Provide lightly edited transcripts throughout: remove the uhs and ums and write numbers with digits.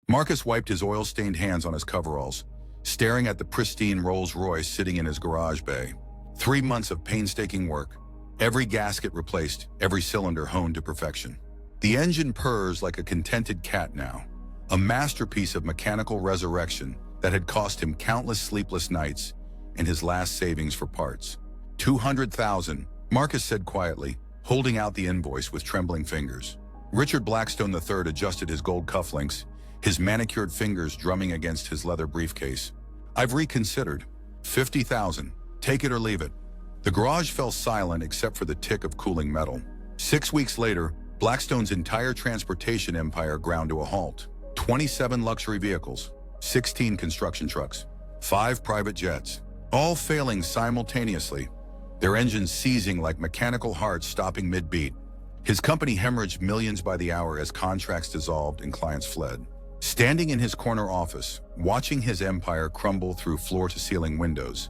Marcus wiped his oil-stained hands on his coveralls, staring at the pristine Rolls-Royce sitting in his garage bay. 3 months of painstaking work. Every gasket replaced, every cylinder honed to perfection. The engine purrs like a contented cat now, a masterpiece of mechanical resurrection that had cost him countless sleepless nights and his last savings for parts. 200,000, Marcus said quietly, holding out the invoice with trembling fingers. Richard Blackstone III adjusted his gold cufflinks, his manicured fingers drumming against his leather briefcase. I've reconsidered. 50,000. Take it or leave it. The garage fell silent except for the tick of cooling metal. 6 weeks later, Blackstone's entire transportation empire ground to a halt. 27 luxury vehicles, 16 construction trucks, 5 private jets, all failing simultaneously, their engines seizing like mechanical hearts stopping mid-beat. His company hemorrhaged millions by the hour as contracts dissolved and clients fled. Standing in his corner office, watching his empire crumble through floor-to-ceiling windows,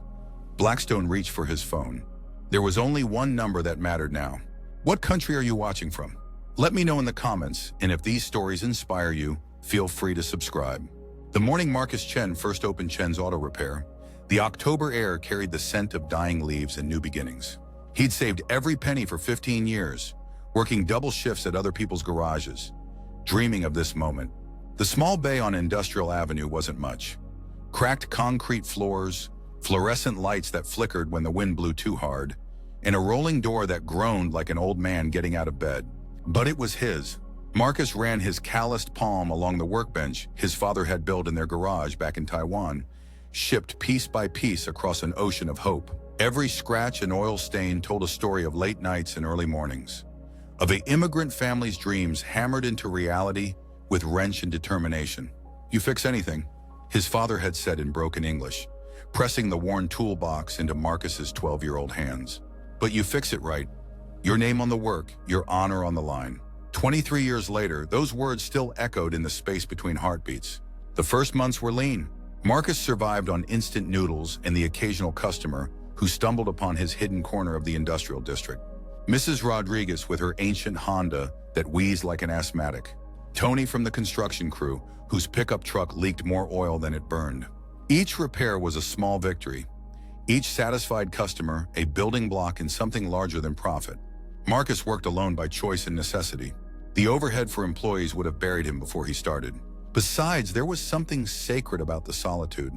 Blackstone reached for his phone. There was only one number that mattered now. What country are you watching from? Let me know in the comments, and if these stories inspire you, feel free to subscribe. The morning Marcus Chen first opened Chen's Auto Repair, the October air carried the scent of dying leaves and new beginnings. He'd saved every penny for 15 years, working double shifts at other people's garages, dreaming of this moment. The small bay on Industrial Avenue wasn't much. Cracked concrete floors, fluorescent lights that flickered when the wind blew too hard, and a rolling door that groaned like an old man getting out of bed. But it was his. Marcus ran his calloused palm along the workbench his father had built in their garage back in Taiwan, shipped piece by piece across an ocean of hope. Every scratch and oil stain told a story of late nights and early mornings, of an immigrant family's dreams hammered into reality with wrench and determination. You fix anything, his father had said in broken English, pressing the worn toolbox into Marcus's 12-year-old hands. But you fix it right. Your name on the work, your honor on the line. 23 years later, those words still echoed in the space between heartbeats. The first months were lean. Marcus survived on instant noodles and the occasional customer who stumbled upon his hidden corner of the industrial district. Mrs. Rodriguez with her ancient Honda that wheezed like an asthmatic. Tony from the construction crew, whose pickup truck leaked more oil than it burned. Each repair was a small victory. Each satisfied customer, a building block in something larger than profit. Marcus worked alone by choice and necessity. The overhead for employees would have buried him before he started. Besides, there was something sacred about the solitude.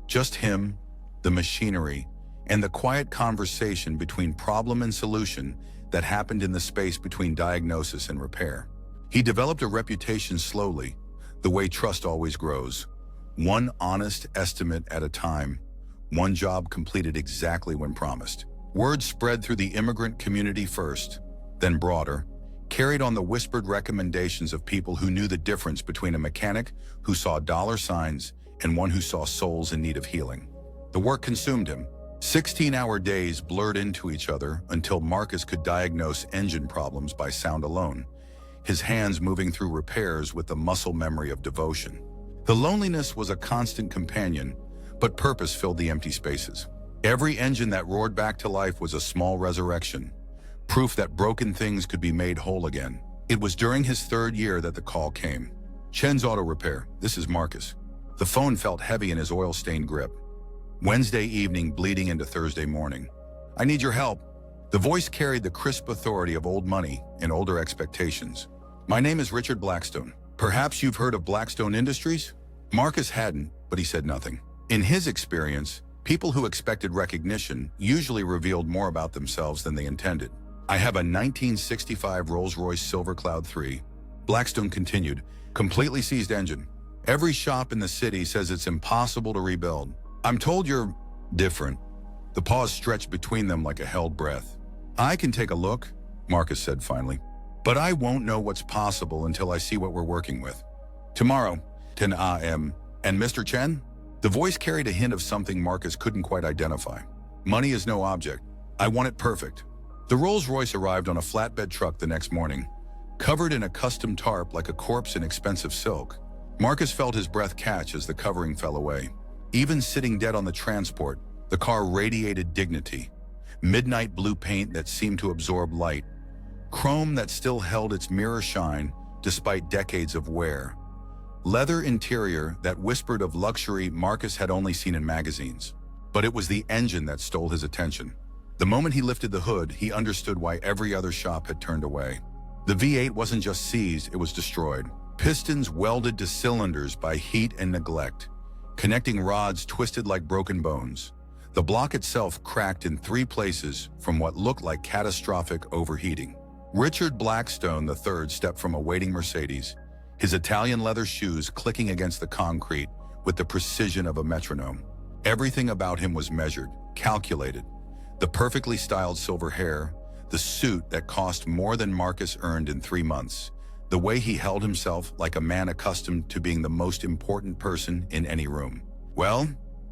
Just him, the machinery, and the quiet conversation between problem and solution that happened in the space between diagnosis and repair. He developed a reputation slowly, the way trust always grows. One honest estimate at a time, one job completed exactly when promised. Word spread through the immigrant community first, then broader, carried on the whispered recommendations of people who knew the difference between a mechanic who saw dollar signs and one who saw souls in need of healing. The work consumed him. 16-hour days blurred into each other until Marcus could diagnose engine problems by sound alone, his hands moving through repairs with the muscle memory of devotion. The loneliness was a constant companion, but purpose filled the empty spaces. Every engine that roared back to life was a small resurrection, proof that broken things could be made whole again. It was during his 3rd year that the call came. Chen's Auto Repair, this is Marcus. The phone felt heavy in his oil-stained grip. Wednesday evening bleeding into Thursday morning. I need your help. The voice carried the crisp authority of old money and older expectations. My name is Richard Blackstone. Perhaps you've heard of Blackstone Industries? Marcus hadn't, but he said nothing. In his experience, people who expected recognition usually revealed more about themselves than they intended. I have a 1965 Rolls-Royce Silver Cloud 3. Blackstone continued, completely seized engine. Every shop in the city says it's impossible to rebuild. I'm told you're different. The pause stretched between them like a held breath. I can take a look, Marcus said finally, but I won't know what's possible until I see what we're working with. Tomorrow, 10 a.m. And Mr. Chen? The voice carried a hint of something Marcus couldn't quite identify. Money is no object. I want it perfect. The Rolls-Royce arrived on a flatbed truck the next morning, covered in a custom tarp like a corpse in expensive silk. Marcus felt his breath catch as the covering fell away. Even sitting dead on the transport, the car radiated dignity. Midnight blue paint that seemed to absorb light. Chrome that still held its mirror shine despite decades of wear. Leather interior that whispered of luxury Marcus had only seen in magazines. But it was the engine that stole his attention. The moment he lifted the hood, he understood why every other shop had turned away. The V8 wasn't just seized, it was destroyed. Pistons welded to cylinders by heat and neglect. Connecting rods twisted like broken bones. The block itself cracked in 3 places from what looked like catastrophic overheating. Richard Blackstone III stepped from a waiting Mercedes, his Italian leather shoes clicking against the concrete with the precision of a metronome. Everything about him was measured, calculated. The perfectly styled silver hair, the suit that cost more than Marcus earned in 3 months, the way he held himself like a man accustomed to being the most important person in any room. Well,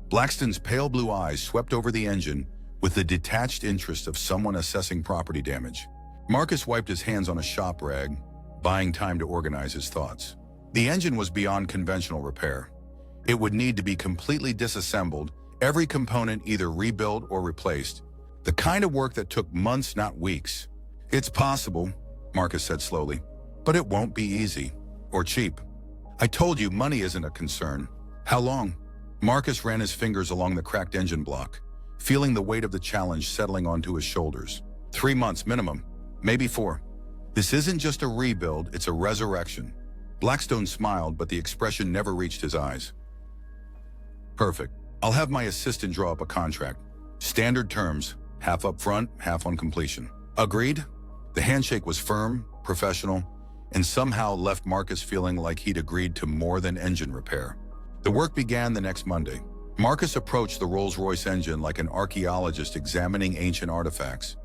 Blackstone's pale blue eyes swept over the engine with the detached interest of someone assessing property damage. Marcus wiped his hands on a shop rag, buying time to organize his thoughts. The engine was beyond conventional repair. It would need to be completely disassembled, every component either rebuilt or replaced. The kind of work that took months, not weeks. It's possible, Marcus said slowly, but it won't be easy or cheap. I told you money isn't a concern. How long? Marcus ran his fingers along the cracked engine block, feeling the weight of the challenge settling onto his shoulders. 3 months minimum, maybe 4. This isn't just a rebuild, it's a resurrection. Blackstone smiled, but the expression never reached his eyes. Perfect. I'll have my assistant draw up a contract. Standard terms, half up front, half on completion. Agreed? The handshake was firm, professional, and somehow left Marcus feeling like he'd agreed to more than engine repair. The work began the next Monday. Marcus approached the Rolls-Royce engine like an archaeologist examining ancient artifacts,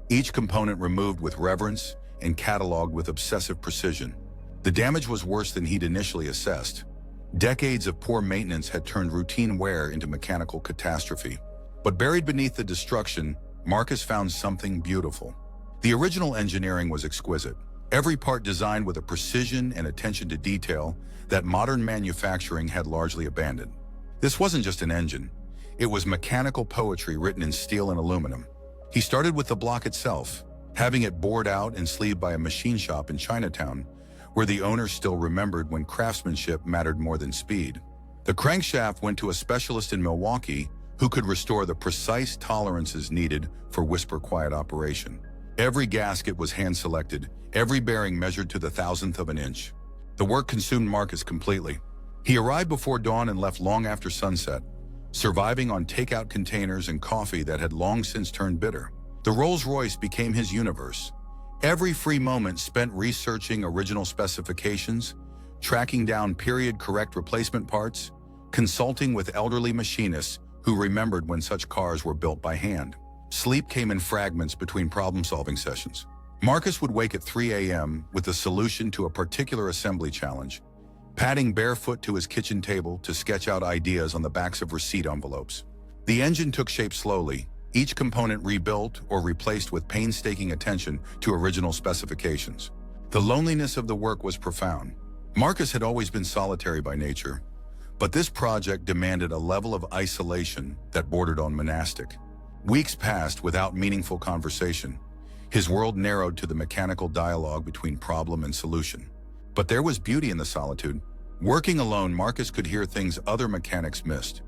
each component removed with reverence and cataloged with obsessive precision. The damage was worse than he'd initially assessed. Decades of poor maintenance had turned routine wear into mechanical catastrophe. But buried beneath the destruction, Marcus found something beautiful. The original engineering was exquisite, every part designed with a precision and attention to detail that modern manufacturing had largely abandoned. This wasn't just an engine. It was mechanical poetry written in steel and aluminum. He started with the block itself, having it bored out and sleeved by a machine shop in Chinatown, where the owner still remembered when craftsmanship mattered more than speed. The crankshaft went to a specialist in Milwaukee who could restore the precise tolerances needed for whisper-quiet operation. Every gasket was hand-selected, every bearing measured to the thousandth of an inch. The work consumed Marcus completely. He arrived before dawn and left long after sunset, surviving on takeout containers and coffee that had long since turned bitter. The Rolls-Royce became his universe. Every free moment spent researching original specifications, tracking down period-correct replacement parts, consulting with elderly machinists who remembered when such cars were built by hand. Sleep came in fragments between problem-solving sessions. Marcus would wake at 3 a.m. with a solution to a particular assembly challenge, padding barefoot to his kitchen table to sketch out ideas on the backs of receipt envelopes. The engine took shape slowly, each component rebuilt or replaced with painstaking attention to original specifications. The loneliness of the work was profound. Marcus had always been solitary by nature, but this project demanded a level of isolation that bordered on monastic. Weeks passed without meaningful conversation. His world narrowed to the mechanical dialogue between problem and solution. But there was beauty in the solitude. Working alone, Marcus could hear things other mechanics missed.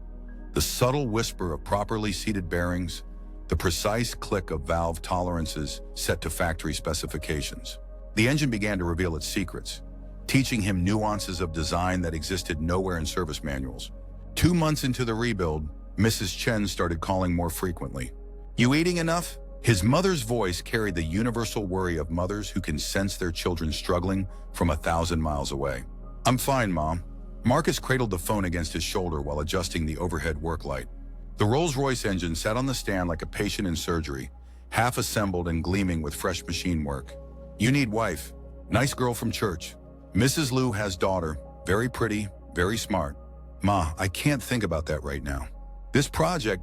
The subtle whisper of properly seated bearings, the precise click of valve tolerances set to factory specifications. The engine began to reveal its secrets, teaching him nuances of design that existed nowhere in service manuals. 2 months into the rebuild, Mrs. Chen started calling more frequently. "You eating enough?" His mother's voice carried the universal worry of mothers who can sense their children struggling from 1,000 miles away. "I'm fine, Mom." Marcus cradled the phone against his shoulder while adjusting the overhead work light. The Rolls-Royce engine sat on the stand like a patient in surgery, half assembled and gleaming with fresh machine work. "You need wife. Nice girl from church. Mrs. Liu has daughter. Very pretty, very smart." "Ma, I can't think about that right now. This project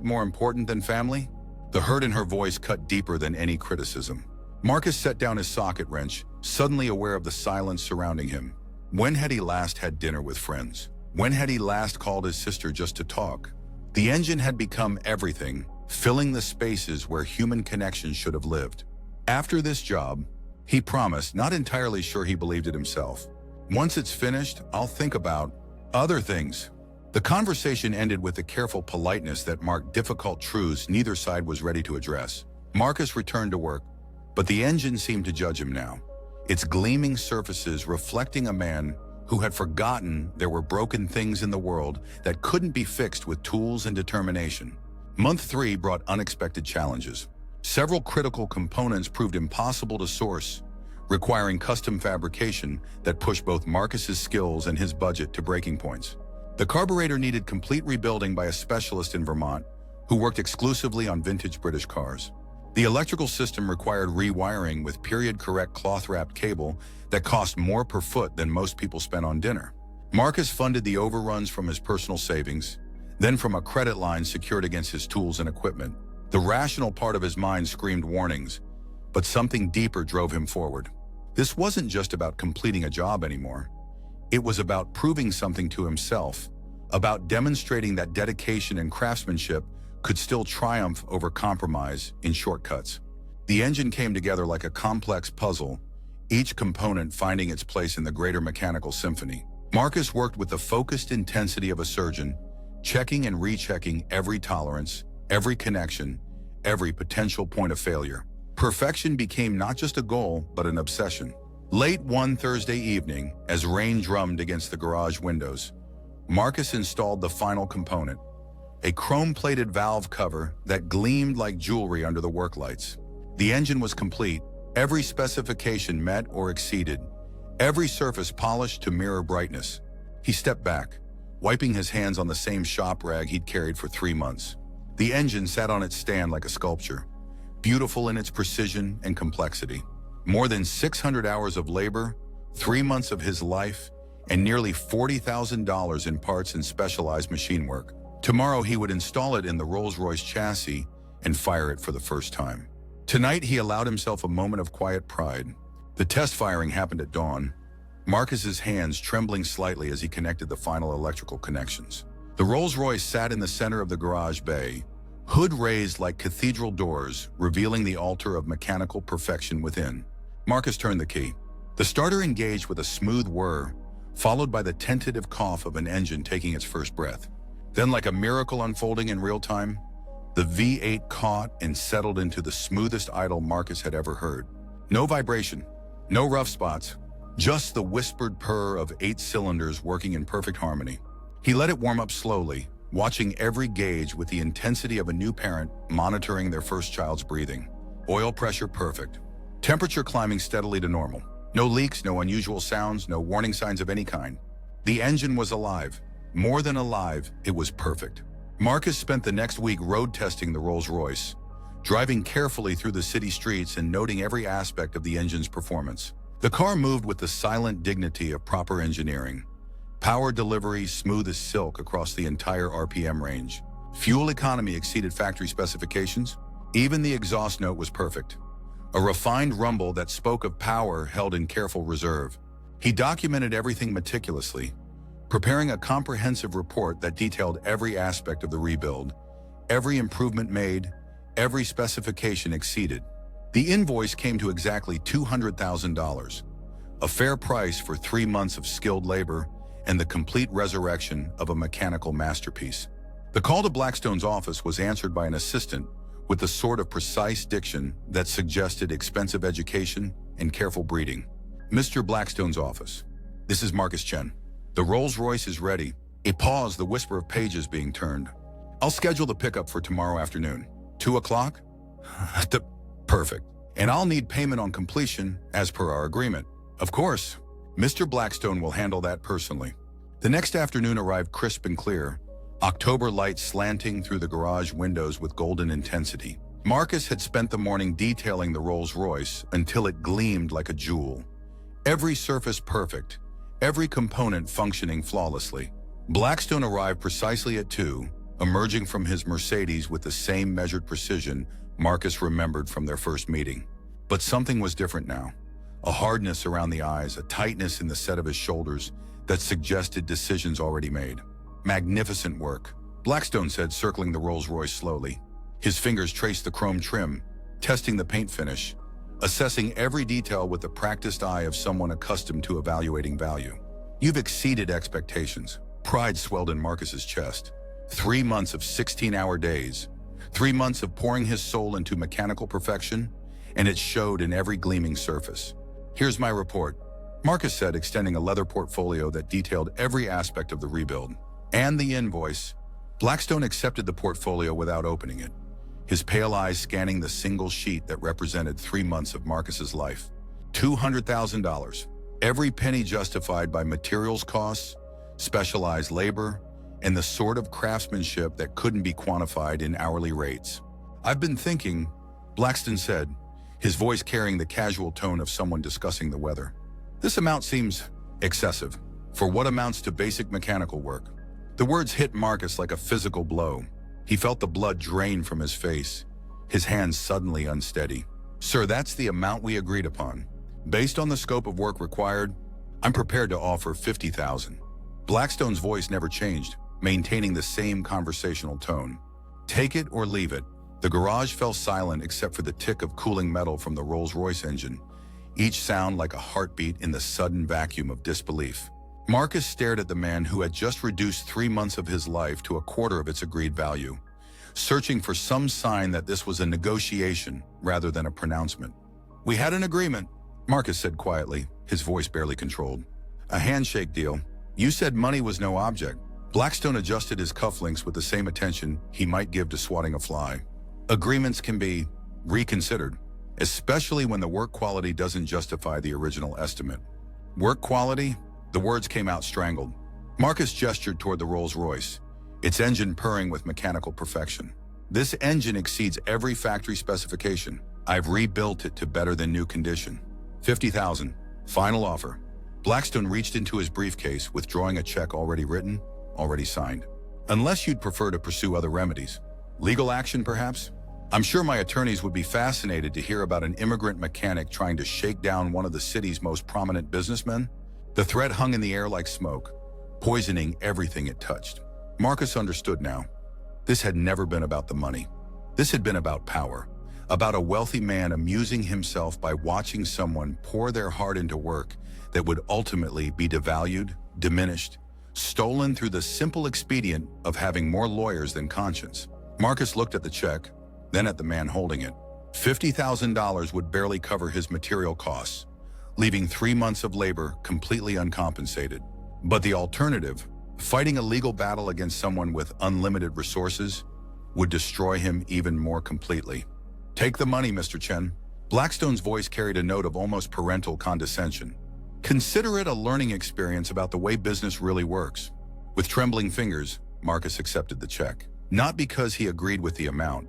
more important than family?" The hurt in her voice cut deeper than any criticism. Marcus set down his socket wrench, suddenly aware of the silence surrounding him. When had he last had dinner with friends? When had he last called his sister just to talk? The engine had become everything, filling the spaces where human connection should have lived. After this job, he promised, not entirely sure he believed it himself, Once it's finished, I'll think about other things. The conversation ended with a careful politeness that marked difficult truths neither side was ready to address. Marcus returned to work, but the engine seemed to judge him now, its gleaming surfaces reflecting a man who had forgotten there were broken things in the world that couldn't be fixed with tools and determination. Month 3 brought unexpected challenges. Several critical components proved impossible to source, requiring custom fabrication that pushed both Marcus's skills and his budget to breaking points. The carburetor needed complete rebuilding by a specialist in Vermont who worked exclusively on vintage British cars. The electrical system required rewiring with period-correct cloth-wrapped cable that cost more per foot than most people spent on dinner. Marcus funded the overruns from his personal savings, then from a credit line secured against his tools and equipment. The rational part of his mind screamed warnings, but something deeper drove him forward. This wasn't just about completing a job anymore. It was about proving something to himself, about demonstrating that dedication and craftsmanship could still triumph over compromise in shortcuts. The engine came together like a complex puzzle, each component finding its place in the greater mechanical symphony. Marcus worked with the focused intensity of a surgeon, checking and rechecking every tolerance, every connection, every potential point of failure. Perfection became not just a goal, but an obsession. Late one Thursday evening, as rain drummed against the garage windows, Marcus installed the final component, a chrome-plated valve cover that gleamed like jewelry under the work lights. The engine was complete, every specification met or exceeded, every surface polished to mirror brightness. He stepped back, wiping his hands on the same shop rag he'd carried for 3 months. The engine sat on its stand like a sculpture, beautiful in its precision and complexity. More than 600 hours of labor, 3 months of his life, and nearly $40,000 in parts and specialized machine work. Tomorrow he would install it in the Rolls-Royce chassis and fire it for the first time. Tonight he allowed himself a moment of quiet pride. The test firing happened at dawn, Marcus's hands trembling slightly as he connected the final electrical connections. The Rolls-Royce sat in the center of the garage bay, hood raised like cathedral doors, revealing the altar of mechanical perfection within. Marcus turned the key. The starter engaged with a smooth whir, followed by the tentative cough of an engine taking its first breath. Then, like a miracle unfolding in real time, the V8 caught and settled into the smoothest idle Marcus had ever heard. No vibration, no rough spots, just the whispered purr of 8 cylinders working in perfect harmony. He let it warm up slowly, watching every gauge with the intensity of a new parent monitoring their first child's breathing. Oil pressure perfect. Temperature climbing steadily to normal. No leaks, no unusual sounds, no warning signs of any kind. The engine was alive. More than alive, it was perfect. Marcus spent the next week road testing the Rolls-Royce, driving carefully through the city streets and noting every aspect of the engine's performance. The car moved with the silent dignity of proper engineering. Power delivery smooth as silk across the entire RPM range. Fuel economy exceeded factory specifications. Even the exhaust note was perfect. A refined rumble that spoke of power held in careful reserve. He documented everything meticulously, preparing a comprehensive report that detailed every aspect of the rebuild, every improvement made, every specification exceeded. The invoice came to exactly $200,000, a fair price for 3 months of skilled labor and the complete resurrection of a mechanical masterpiece. The call to Blackstone's office was answered by an assistant with the sort of precise diction that suggested expensive education and careful breeding. Mr. Blackstone's office. This is Marcus Chen. The Rolls-Royce is ready. A pause, the whisper of pages being turned. I'll schedule the pickup for tomorrow afternoon. 2 o'clock? Perfect. And I'll need payment on completion as per our agreement. Of course. Mr. Blackstone will handle that personally. The next afternoon arrived crisp and clear, October light slanting through the garage windows with golden intensity. Marcus had spent the morning detailing the Rolls-Royce until it gleamed like a jewel. Every surface perfect, every component functioning flawlessly. Blackstone arrived precisely at 2, emerging from his Mercedes with the same measured precision Marcus remembered from their first meeting. But something was different now. A hardness around the eyes, a tightness in the set of his shoulders that suggested decisions already made. Magnificent work, Blackstone said, circling the Rolls-Royce slowly. His fingers traced the chrome trim, testing the paint finish. assessing every detail with the practiced eye of someone accustomed to evaluating value. You've exceeded expectations. Pride swelled in Marcus's chest. 3 months of 16-hour days. 3 months of pouring his soul into mechanical perfection, and it showed in every gleaming surface. Here's my report, Marcus said, extending a leather portfolio that detailed every aspect of the rebuild. And the invoice. Blackstone accepted the portfolio without opening it, his pale eyes scanning the single sheet that represented 3 months of Marcus's life. $200,000. Every penny justified by materials costs, specialized labor, and the sort of craftsmanship that couldn't be quantified in hourly rates. I've been thinking, Blackstone said, his voice carrying the casual tone of someone discussing the weather. This amount seems excessive for what amounts to basic mechanical work. The words hit Marcus like a physical blow. He felt the blood drain from his face, his hands suddenly unsteady. Sir, that's the amount we agreed upon. Based on the scope of work required, I'm prepared to offer $50,000. Blackstone's voice never changed, maintaining the same conversational tone. Take it or leave it. The garage fell silent except for the tick of cooling metal from the Rolls-Royce engine, each sound like a heartbeat in the sudden vacuum of disbelief. Marcus stared at the man who had just reduced 3 months of his life to a quarter of its agreed value, searching for some sign that this was a negotiation rather than a pronouncement. We had an agreement, Marcus said quietly, his voice barely controlled. A handshake deal. You said money was no object. Blackstone adjusted his cufflinks with the same attention he might give to swatting a fly. Agreements can be reconsidered, especially when the work quality doesn't justify the original estimate. Work quality? The words came out strangled. Marcus gestured toward the Rolls-Royce, its engine purring with mechanical perfection. This engine exceeds every factory specification. I've rebuilt it to better than new condition. $50,000. Final offer. Blackstone reached into his briefcase, withdrawing a check already written, already signed. Unless you'd prefer to pursue other remedies. Legal action, perhaps? I'm sure my attorneys would be fascinated to hear about an immigrant mechanic trying to shake down one of the city's most prominent businessmen. The threat hung in the air like smoke, poisoning everything it touched. Marcus understood now. This had never been about the money. This had been about power, about a wealthy man amusing himself by watching someone pour their heart into work that would ultimately be devalued, diminished, stolen through the simple expedient of having more lawyers than conscience. Marcus looked at the check, then at the man holding it. $50,000 would barely cover his material costs, leaving 3 months of labor completely uncompensated. But the alternative, fighting a legal battle against someone with unlimited resources, would destroy him even more completely. Take the money, Mr. Chen. Blackstone's voice carried a note of almost parental condescension. Consider it a learning experience about the way business really works. With trembling fingers, Marcus accepted the check. Not because he agreed with the amount,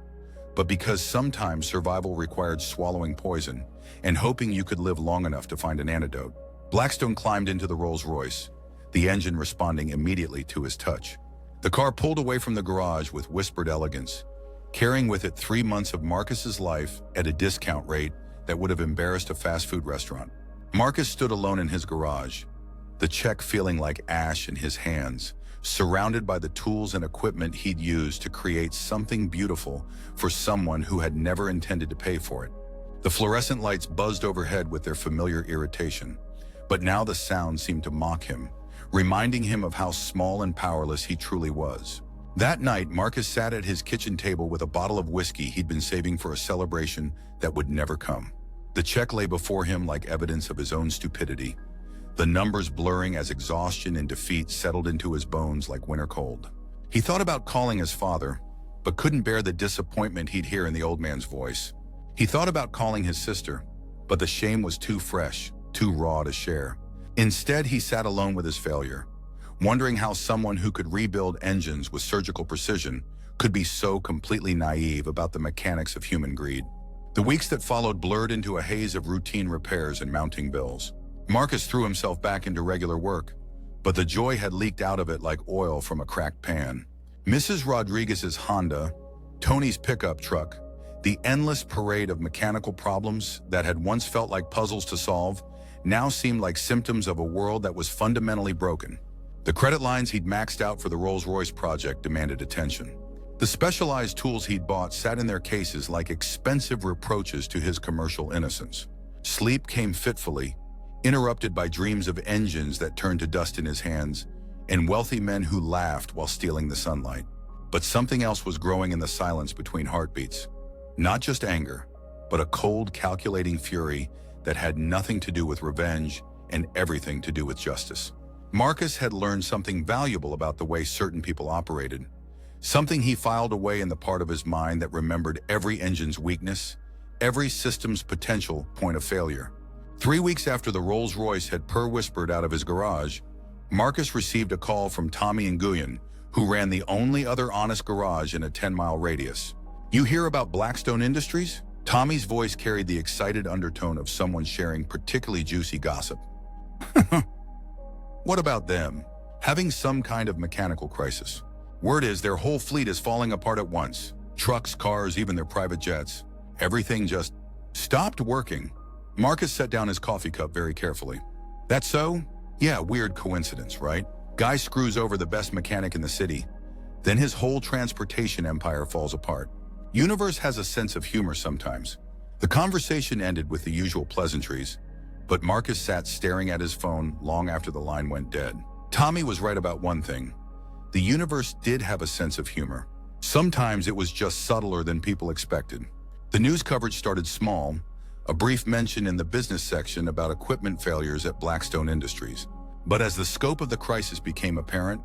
but because sometimes survival required swallowing poison and hoping you could live long enough to find an antidote. Blackstone climbed into the Rolls-Royce, the engine responding immediately to his touch. The car pulled away from the garage with whispered elegance, carrying with it 3 months of Marcus's life at a discount rate that would have embarrassed a fast food restaurant. Marcus stood alone in his garage, the check feeling like ash in his hands, surrounded by the tools and equipment he'd used to create something beautiful for someone who had never intended to pay for it. The fluorescent lights buzzed overhead with their familiar irritation, but now the sound seemed to mock him, reminding him of how small and powerless he truly was. That night, Marcus sat at his kitchen table with a bottle of whiskey he'd been saving for a celebration that would never come. The check lay before him like evidence of his own stupidity, the numbers blurring as exhaustion and defeat settled into his bones like winter cold. He thought about calling his father, but couldn't bear the disappointment he'd hear in the old man's voice. He thought about calling his sister, but the shame was too fresh, too raw to share. Instead, he sat alone with his failure, wondering how someone who could rebuild engines with surgical precision could be so completely naive about the mechanics of human greed. The weeks that followed blurred into a haze of routine repairs and mounting bills. Marcus threw himself back into regular work, but the joy had leaked out of it like oil from a cracked pan. Mrs. Rodriguez's Honda, Tony's pickup truck, the endless parade of mechanical problems that had once felt like puzzles to solve now seemed like symptoms of a world that was fundamentally broken. The credit lines he'd maxed out for the Rolls-Royce project demanded attention. The specialized tools he'd bought sat in their cases like expensive reproaches to his commercial innocence. Sleep came fitfully, interrupted by dreams of engines that turned to dust in his hands and wealthy men who laughed while stealing the sunlight. But something else was growing in the silence between heartbeats. Not just anger, but a cold, calculating fury that had nothing to do with revenge and everything to do with justice. Marcus had learned something valuable about the way certain people operated, something he filed away in the part of his mind that remembered every engine's weakness, every system's potential point of failure. 3 weeks after the Rolls-Royce had purr-whispered out of his garage, Marcus received a call from Tommy Nguyen, who ran the only other honest garage in a 10-mile radius. "You hear about Blackstone Industries?" Tommy's voice carried the excited undertone of someone sharing particularly juicy gossip. "What about them? Having some kind of mechanical crisis. Word is their whole fleet is falling apart at once. Trucks, cars, even their private jets. Everything just stopped working." Marcus set down his coffee cup very carefully. "That's so? Yeah, weird coincidence, right? Guy screws over the best mechanic in the city. Then his whole transportation empire falls apart. Universe has a sense of humor sometimes." The conversation ended with the usual pleasantries, but Marcus sat staring at his phone long after the line went dead. Tommy was right about one thing. The universe did have a sense of humor. Sometimes it was just subtler than people expected. The news coverage started small, a brief mention in the business section about equipment failures at Blackstone Industries. But as the scope of the crisis became apparent,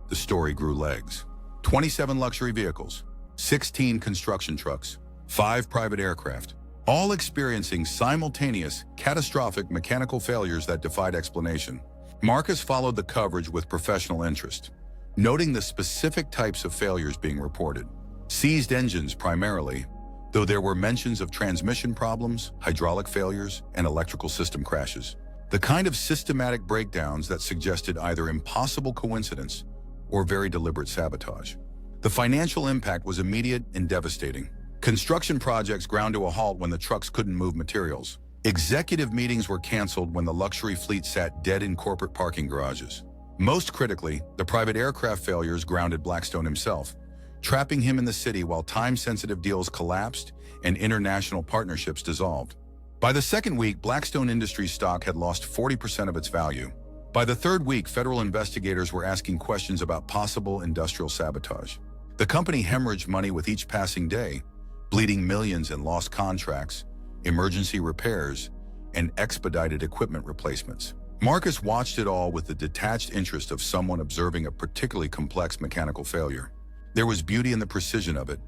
the story grew legs. 27 luxury vehicles, 16 construction trucks, 5 private aircraft, all experiencing simultaneous, catastrophic mechanical failures that defied explanation. Marcus followed the coverage with professional interest, noting the specific types of failures being reported. Seized engines primarily, though there were mentions of transmission problems, hydraulic failures, and electrical system crashes. The kind of systematic breakdowns that suggested either impossible coincidence or very deliberate sabotage. The financial impact was immediate and devastating. Construction projects ground to a halt when the trucks couldn't move materials. Executive meetings were canceled when the luxury fleet sat dead in corporate parking garages. Most critically, the private aircraft failures grounded Blackstone himself, trapping him in the city while time-sensitive deals collapsed and international partnerships dissolved. By the second week, Blackstone Industries stock had lost 40% of its value. By the third week, federal investigators were asking questions about possible industrial sabotage. The company hemorrhaged money with each passing day, bleeding millions in lost contracts, emergency repairs, and expedited equipment replacements. Marcus watched it all with the detached interest of someone observing a particularly complex mechanical failure. There was beauty in the precision of it,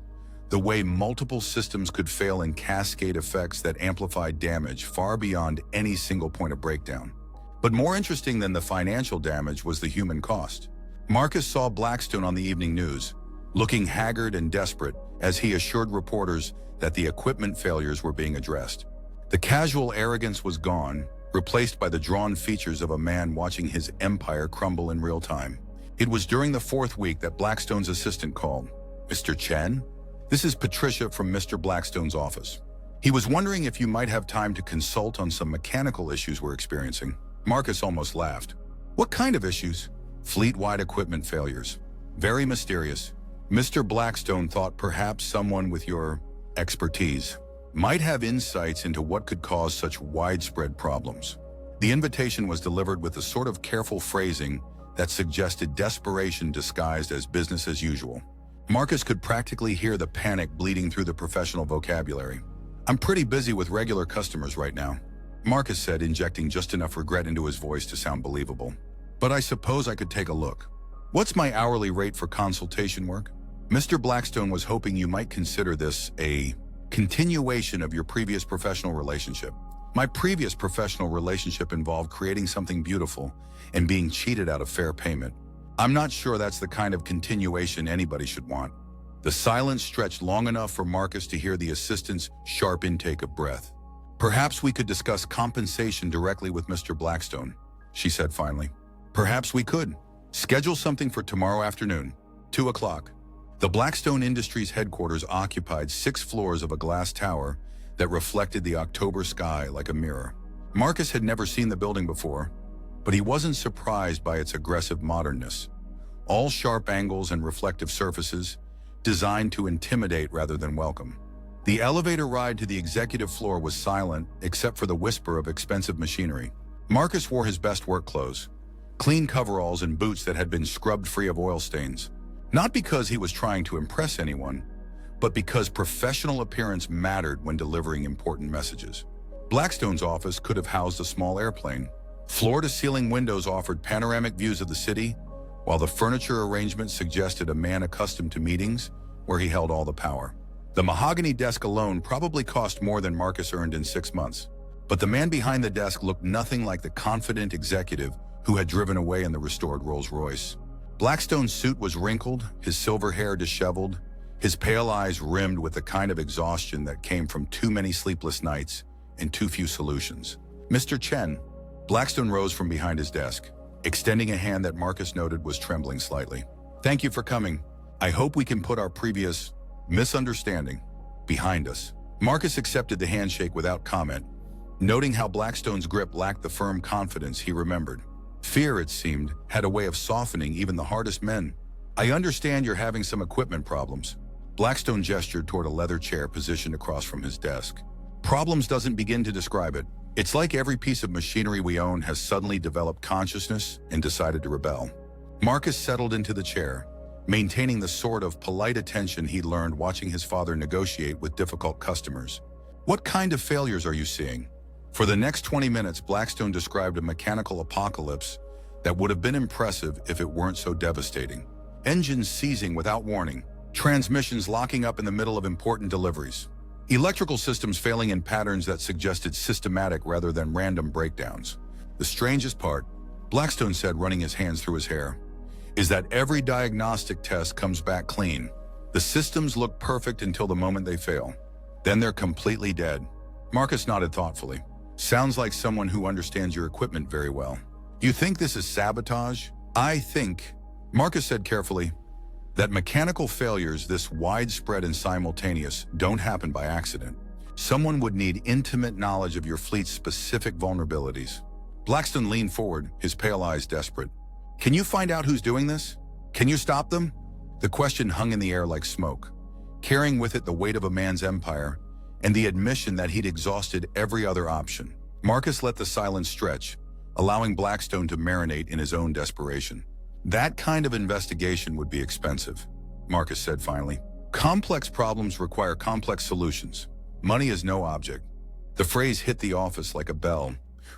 the way multiple systems could fail in cascade effects that amplified damage far beyond any single point of breakdown. But more interesting than the financial damage was the human cost. Marcus saw Blackstone on the evening news, looking haggard and desperate as he assured reporters that the equipment failures were being addressed. The casual arrogance was gone, replaced by the drawn features of a man watching his empire crumble in real time. It was during the 4th week that Blackstone's assistant called. "Mr. Chen? This is Patricia from Mr. Blackstone's office. He was wondering if you might have time to consult on some mechanical issues we're experiencing." Marcus almost laughed. "What kind of issues?" "Fleet-wide equipment failures. Very mysterious. Mr. Blackstone thought perhaps someone with your expertise might have insights into what could cause such widespread problems." The invitation was delivered with a sort of careful phrasing that suggested desperation disguised as business as usual. Marcus could practically hear the panic bleeding through the professional vocabulary. "I'm pretty busy with regular customers right now," Marcus said, injecting just enough regret into his voice to sound believable. "But I suppose I could take a look. What's my hourly rate for consultation work?" Mr. Blackstone was hoping you might consider this a continuation of your previous professional relationship. "My previous professional relationship involved creating something beautiful and being cheated out of fair payment. I'm not sure that's the kind of continuation anybody should want." The silence stretched long enough for Marcus to hear the assistant's sharp intake of breath. "Perhaps we could discuss compensation directly with Mr. Blackstone," she said finally. "Perhaps we could. Schedule something for tomorrow afternoon, 2 o'clock. The Blackstone Industries headquarters occupied 6 floors of a glass tower that reflected the October sky like a mirror. Marcus had never seen the building before, but he wasn't surprised by its aggressive modernness. All sharp angles and reflective surfaces, designed to intimidate rather than welcome. The elevator ride to the executive floor was silent except for the whisper of expensive machinery. Marcus wore his best work clothes, clean coveralls and boots that had been scrubbed free of oil stains. Not because he was trying to impress anyone, but because professional appearance mattered when delivering important messages. Blackstone's office could have housed a small airplane. Floor-to-ceiling windows offered panoramic views of the city, while the furniture arrangement suggested a man accustomed to meetings where he held all the power. The mahogany desk alone probably cost more than Marcus earned in 6 months, but the man behind the desk looked nothing like the confident executive who had driven away in the restored Rolls-Royce. Blackstone's suit was wrinkled, his silver hair disheveled, his pale eyes rimmed with the kind of exhaustion that came from too many sleepless nights and too few solutions. "Mr. Chen." Blackstone rose from behind his desk, extending a hand that Marcus noted was trembling slightly. "Thank you for coming. I hope we can put our previous misunderstanding behind us." Marcus accepted the handshake without comment, noting how Blackstone's grip lacked the firm confidence he remembered. Fear, it seemed, had a way of softening even the hardest men. "I understand you're having some equipment problems." Blackstone gestured toward a leather chair positioned across from his desk. "Problems doesn't begin to describe it. It's like every piece of machinery we own has suddenly developed consciousness and decided to rebel." Marcus settled into the chair, maintaining the sort of polite attention he'd learned watching his father negotiate with difficult customers. "What kind of failures are you seeing?" For the next 20 minutes, Blackstone described a mechanical apocalypse that would have been impressive if it weren't so devastating. Engines seizing without warning, transmissions locking up in the middle of important deliveries, electrical systems failing in patterns that suggested systematic rather than random breakdowns. "The strangest part," Blackstone said, running his hands through his hair, "is that every diagnostic test comes back clean. The systems look perfect until the moment they fail. Then they're completely dead." Marcus nodded thoughtfully. "Sounds like someone who understands your equipment very well." "You think this is sabotage?" "I think," Marcus said carefully, "that mechanical failures this widespread and simultaneous don't happen by accident. Someone would need intimate knowledge of your fleet's specific vulnerabilities." Blackstone leaned forward, his pale eyes desperate. "Can you find out who's doing this? Can you stop them?" The question hung in the air like smoke, carrying with it the weight of a man's empire and the admission that he'd exhausted every other option. Marcus let the silence stretch, allowing Blackstone to marinate in his own desperation. "That kind of investigation would be expensive," Marcus said finally. "Complex problems require complex solutions. Money is no object." The phrase hit the office like a bell,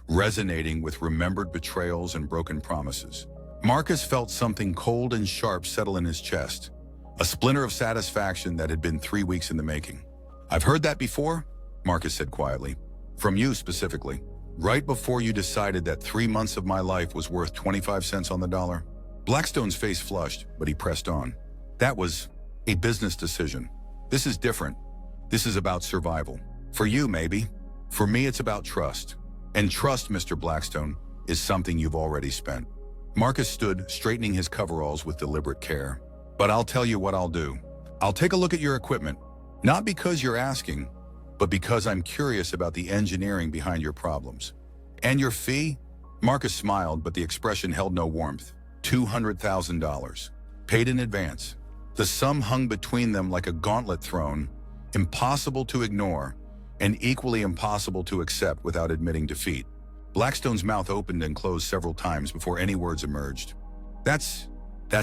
resonating with remembered betrayals and broken promises. Marcus felt something cold and sharp settle in his chest, a splinter of satisfaction that had been 3 weeks in the making. "I've heard that before," Marcus said quietly. "From you specifically. Right before you decided that 3 months of my life was worth 25 cents on the dollar." Blackstone's face flushed, but he pressed on. "That was a business decision. This is different. This is about survival. For you, maybe. For me, it's about trust. And trust, Mr. Blackstone, is something you've already spent." Marcus stood, straightening his coveralls with deliberate care. "But I'll tell you what I'll do. I'll take a look at your equipment. Not because you're asking, but because I'm curious about the engineering behind your problems." "And your fee?" Marcus smiled, but the expression held no warmth. $200,000. Paid in advance. The sum hung between them like a gauntlet thrown, impossible to ignore, and equally impossible to accept without admitting defeat. Blackstone's mouth opened and closed several times before any words emerged. That's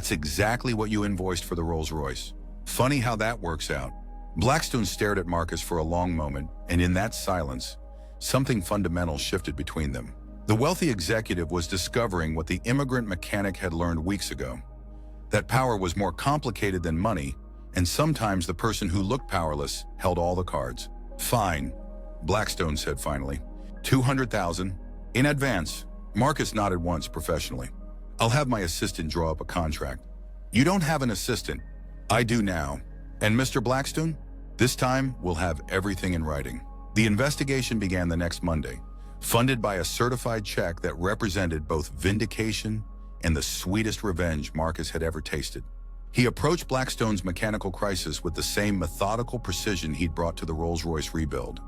exactly what you invoiced for the Rolls-Royce. Funny how that works out." Blackstone stared at Marcus for a long moment, and in that silence, something fundamental shifted between them. The wealthy executive was discovering what the immigrant mechanic had learned weeks ago, that power was more complicated than money, and sometimes the person who looked powerless held all the cards. "Fine," Blackstone said finally. $200,000 in advance." Marcus nodded once professionally. "I'll have my assistant draw up a contract." "You don't have an assistant." "I do now. And Mr. Blackstone, this time we'll have everything in writing." The investigation began the next Monday, funded by a certified check that represented both vindication and the sweetest revenge Marcus had ever tasted. He approached Blackstone's mechanical crisis with the same methodical precision he'd brought to the Rolls-Royce rebuild,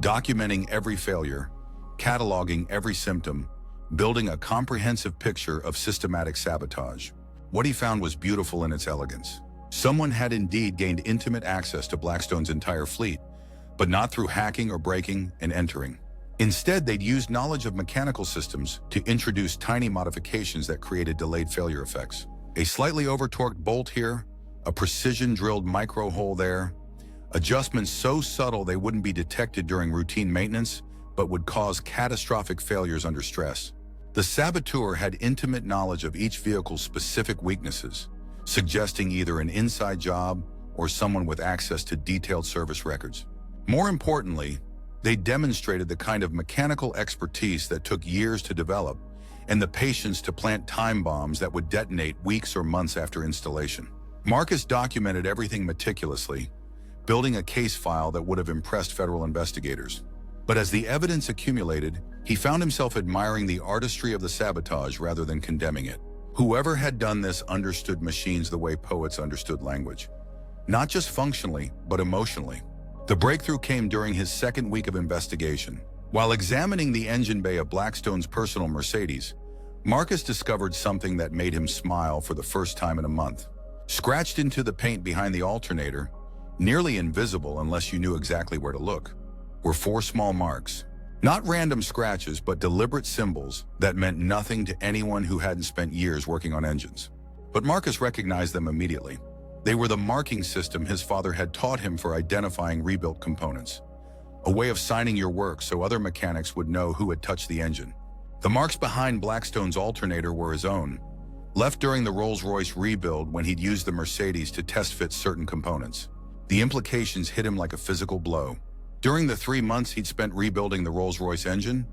documenting every failure, cataloging every symptom, building a comprehensive picture of systematic sabotage. What he found was beautiful in its elegance. Someone had indeed gained intimate access to Blackstone's entire fleet, but not through hacking or breaking and entering. Instead, they'd used knowledge of mechanical systems to introduce tiny modifications that created delayed failure effects. A slightly over-torqued bolt here, a precision-drilled micro-hole there, adjustments so subtle they wouldn't be detected during routine maintenance, but would cause catastrophic failures under stress. The saboteur had intimate knowledge of each vehicle's specific weaknesses, suggesting either an inside job or someone with access to detailed service records. More importantly, they demonstrated the kind of mechanical expertise that took years to develop and the patience to plant time bombs that would detonate weeks or months after installation. Marcus documented everything meticulously, building a case file that would have impressed federal investigators. But as the evidence accumulated, he found himself admiring the artistry of the sabotage rather than condemning it. Whoever had done this understood machines the way poets understood language, not just functionally, but emotionally. The breakthrough came during his second week of investigation. While examining the engine bay of Blackstone's personal Mercedes, Marcus discovered something that made him smile for the first time in a month. Scratched into the paint behind the alternator, nearly invisible unless you knew exactly where to look, were 4 small marks. Not random scratches, but deliberate symbols that meant nothing to anyone who hadn't spent years working on engines. But Marcus recognized them immediately. They were the marking system his father had taught him for identifying rebuilt components, a way of signing your work so other mechanics would know who had touched the engine. The marks behind Blackstone's alternator were his own, left during the Rolls-Royce rebuild when he'd used the Mercedes to test-fit certain components. The implications hit him like a physical blow. During the 3 months he'd spent rebuilding the Rolls-Royce engine,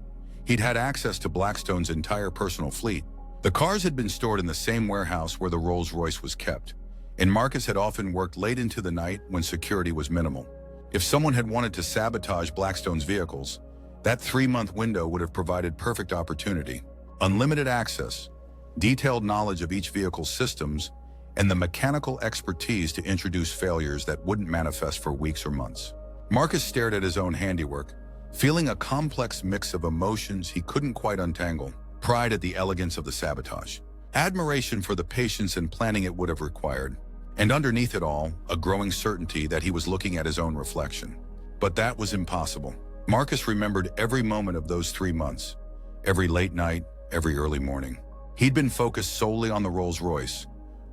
he'd had access to Blackstone's entire personal fleet. The cars had been stored in the same warehouse where the Rolls-Royce was kept, and Marcus had often worked late into the night when security was minimal. If someone had wanted to sabotage Blackstone's vehicles, that 3-month window would have provided perfect opportunity. Unlimited access, detailed knowledge of each vehicle's systems, and the mechanical expertise to introduce failures that wouldn't manifest for weeks or months. Marcus stared at his own handiwork, feeling a complex mix of emotions he couldn't quite untangle. Pride at the elegance of the sabotage, admiration for the patience and planning it would have required, and underneath it all, a growing certainty that he was looking at his own reflection. But that was impossible. Marcus remembered every moment of those 3 months, every late night, every early morning. He'd been focused solely on the Rolls-Royce,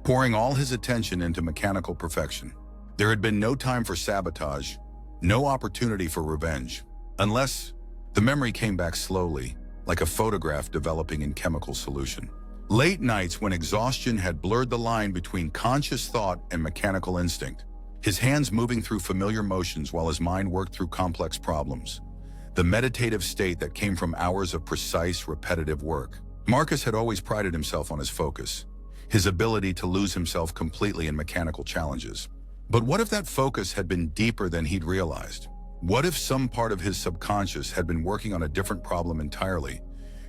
pouring all his attention into mechanical perfection. There had been no time for sabotage, no opportunity for revenge, unless the memory came back slowly, like a photograph developing in chemical solution. Late nights when exhaustion had blurred the line between conscious thought and mechanical instinct, his hands moving through familiar motions while his mind worked through complex problems. The meditative state that came from hours of precise, repetitive work. Marcus had always prided himself on his focus, his ability to lose himself completely in mechanical challenges. But what if that focus had been deeper than he'd realized? What if some part of his subconscious had been working on a different problem entirely,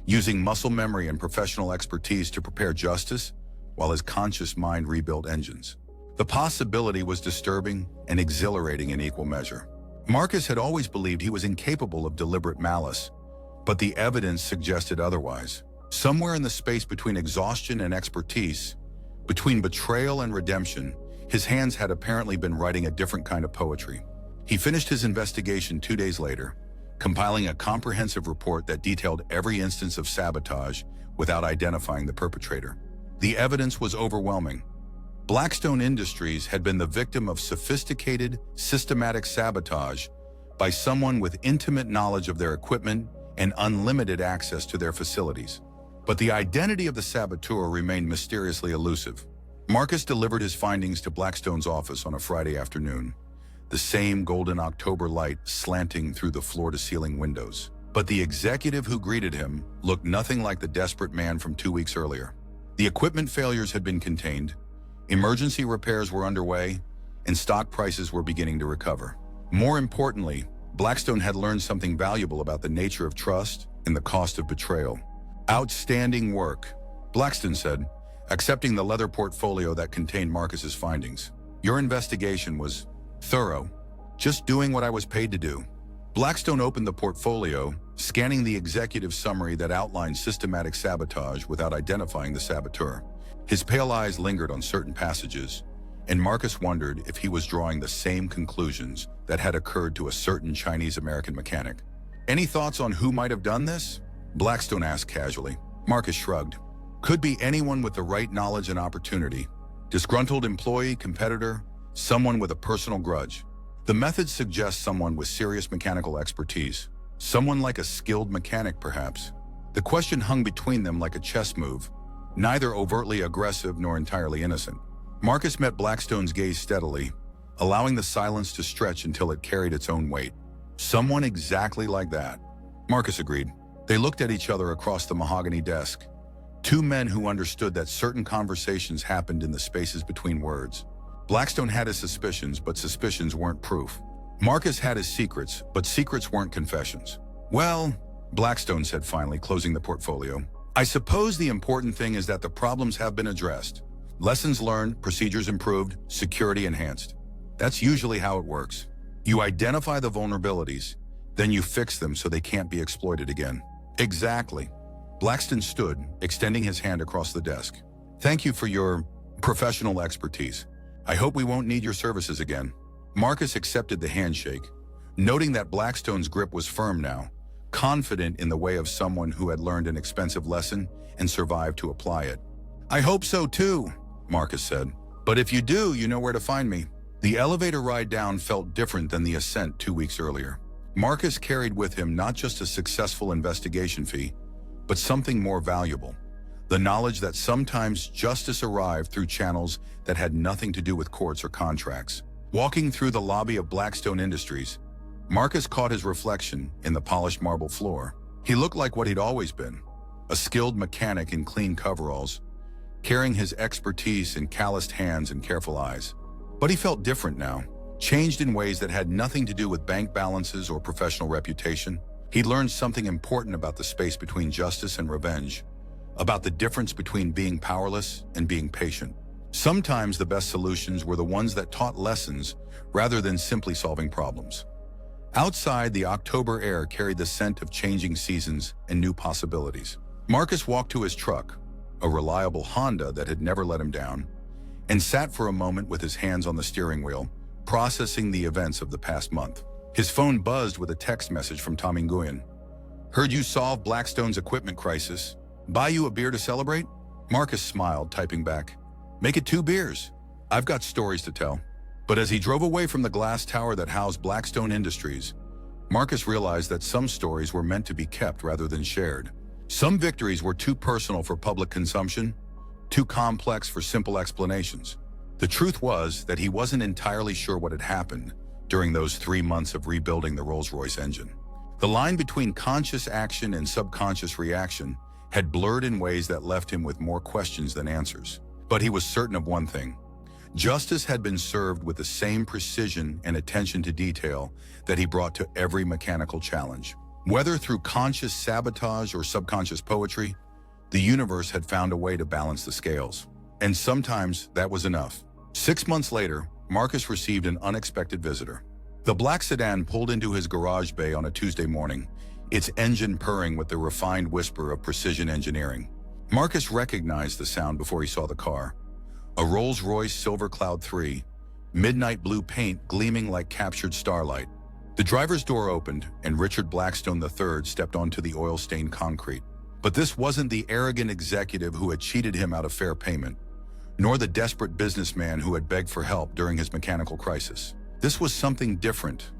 using muscle memory and professional expertise to prepare justice, while his conscious mind rebuilt engines? The possibility was disturbing and exhilarating in equal measure. Marcus had always believed he was incapable of deliberate malice, but the evidence suggested otherwise. Somewhere in the space between exhaustion and expertise, between betrayal and redemption, his hands had apparently been writing a different kind of poetry. He finished his investigation 2 days later, compiling a comprehensive report that detailed every instance of sabotage without identifying the perpetrator. The evidence was overwhelming. Blackstone Industries had been the victim of sophisticated, systematic sabotage by someone with intimate knowledge of their equipment and unlimited access to their facilities. But the identity of the saboteur remained mysteriously elusive. Marcus delivered his findings to Blackstone's office on a Friday afternoon, the same golden October light slanting through the floor-to-ceiling windows. But the executive who greeted him looked nothing like the desperate man from 2 weeks earlier. The equipment failures had been contained, emergency repairs were underway, and stock prices were beginning to recover. More importantly, Blackstone had learned something valuable about the nature of trust and the cost of betrayal. Outstanding work, Blackstone said, accepting the leather portfolio that contained Marcus's findings. Your investigation was thorough, just doing what I was paid to do. Blackstone opened the portfolio, scanning the executive summary that outlined systematic sabotage without identifying the saboteur. His pale eyes lingered on certain passages, and Marcus wondered if he was drawing the same conclusions that had occurred to a certain Chinese-American mechanic. "Any thoughts on who might have done this?" Blackstone asked casually. Marcus shrugged. "Could be anyone with the right knowledge and opportunity. Disgruntled employee, competitor, someone with a personal grudge. The method suggests someone with serious mechanical expertise. Someone like a skilled mechanic, perhaps." The question hung between them like a chess move, neither overtly aggressive nor entirely innocent. Marcus met Blackstone's gaze steadily, allowing the silence to stretch until it carried its own weight. "Someone exactly like that," Marcus agreed. They looked at each other across the mahogany desk, two men who understood that certain conversations happened in the spaces between words. Blackstone had his suspicions, but suspicions weren't proof. Marcus had his secrets, but secrets weren't confessions. "Well," Blackstone said finally, closing the portfolio, "I suppose the important thing is that the problems have been addressed. Lessons learned, procedures improved, security enhanced. That's usually how it works. You identify the vulnerabilities, then you fix them so they can't be exploited again." "Exactly." Blackstone stood, extending his hand across the desk. "Thank you for your professional expertise. I hope we won't need your services again." Marcus accepted the handshake, noting that Blackstone's grip was firm now, confident in the way of someone who had learned an expensive lesson and survived to apply it. "I hope so too," Marcus said. "But if you do, you know where to find me." The elevator ride down felt different than the ascent 2 weeks earlier. Marcus carried with him not just a successful investigation fee, but something more valuable: the knowledge that sometimes justice arrived through channels that had nothing to do with courts or contracts. Walking through the lobby of Blackstone Industries, Marcus caught his reflection in the polished marble floor. He looked like what he'd always been, a skilled mechanic in clean coveralls, carrying his expertise in calloused hands and careful eyes. But he felt different now, changed in ways that had nothing to do with bank balances or professional reputation. He learned something important about the space between justice and revenge, about the difference between being powerless and being patient. Sometimes the best solutions were the ones that taught lessons rather than simply solving problems. Outside, the October air carried the scent of changing seasons and new possibilities. Marcus walked to his truck, a reliable Honda that had never let him down, and sat for a moment with his hands on the steering wheel, processing the events of the past month. His phone buzzed with a text message from Tommy Nguyen. "Heard you solved Blackstone's equipment crisis. Buy you a beer to celebrate?" Marcus smiled, typing back, "Make it 2 beers. I've got stories to tell." But as he drove away from the glass tower that housed Blackstone Industries, Marcus realized that some stories were meant to be kept rather than shared. Some victories were too personal for public consumption, too complex for simple explanations. The truth was that he wasn't entirely sure what had happened during those 3 months of rebuilding the Rolls-Royce engine. The line between conscious action and subconscious reaction had blurred in ways that left him with more questions than answers. But he was certain of one thing: justice had been served with the same precision and attention to detail that he brought to every mechanical challenge. Whether through conscious sabotage or subconscious poetry, the universe had found a way to balance the scales. And sometimes that was enough. 6 months later, Marcus received an unexpected visitor. The black sedan pulled into his garage bay on a Tuesday morning, its engine purring with the refined whisper of precision engineering. Marcus recognized the sound before he saw the car. A Rolls-Royce Silver Cloud 3, midnight blue paint gleaming like captured starlight. The driver's door opened, and Richard Blackstone III stepped onto the oil-stained concrete. But this wasn't the arrogant executive who had cheated him out of fair payment, nor the desperate businessman who had begged for help during his mechanical crisis. This was something different.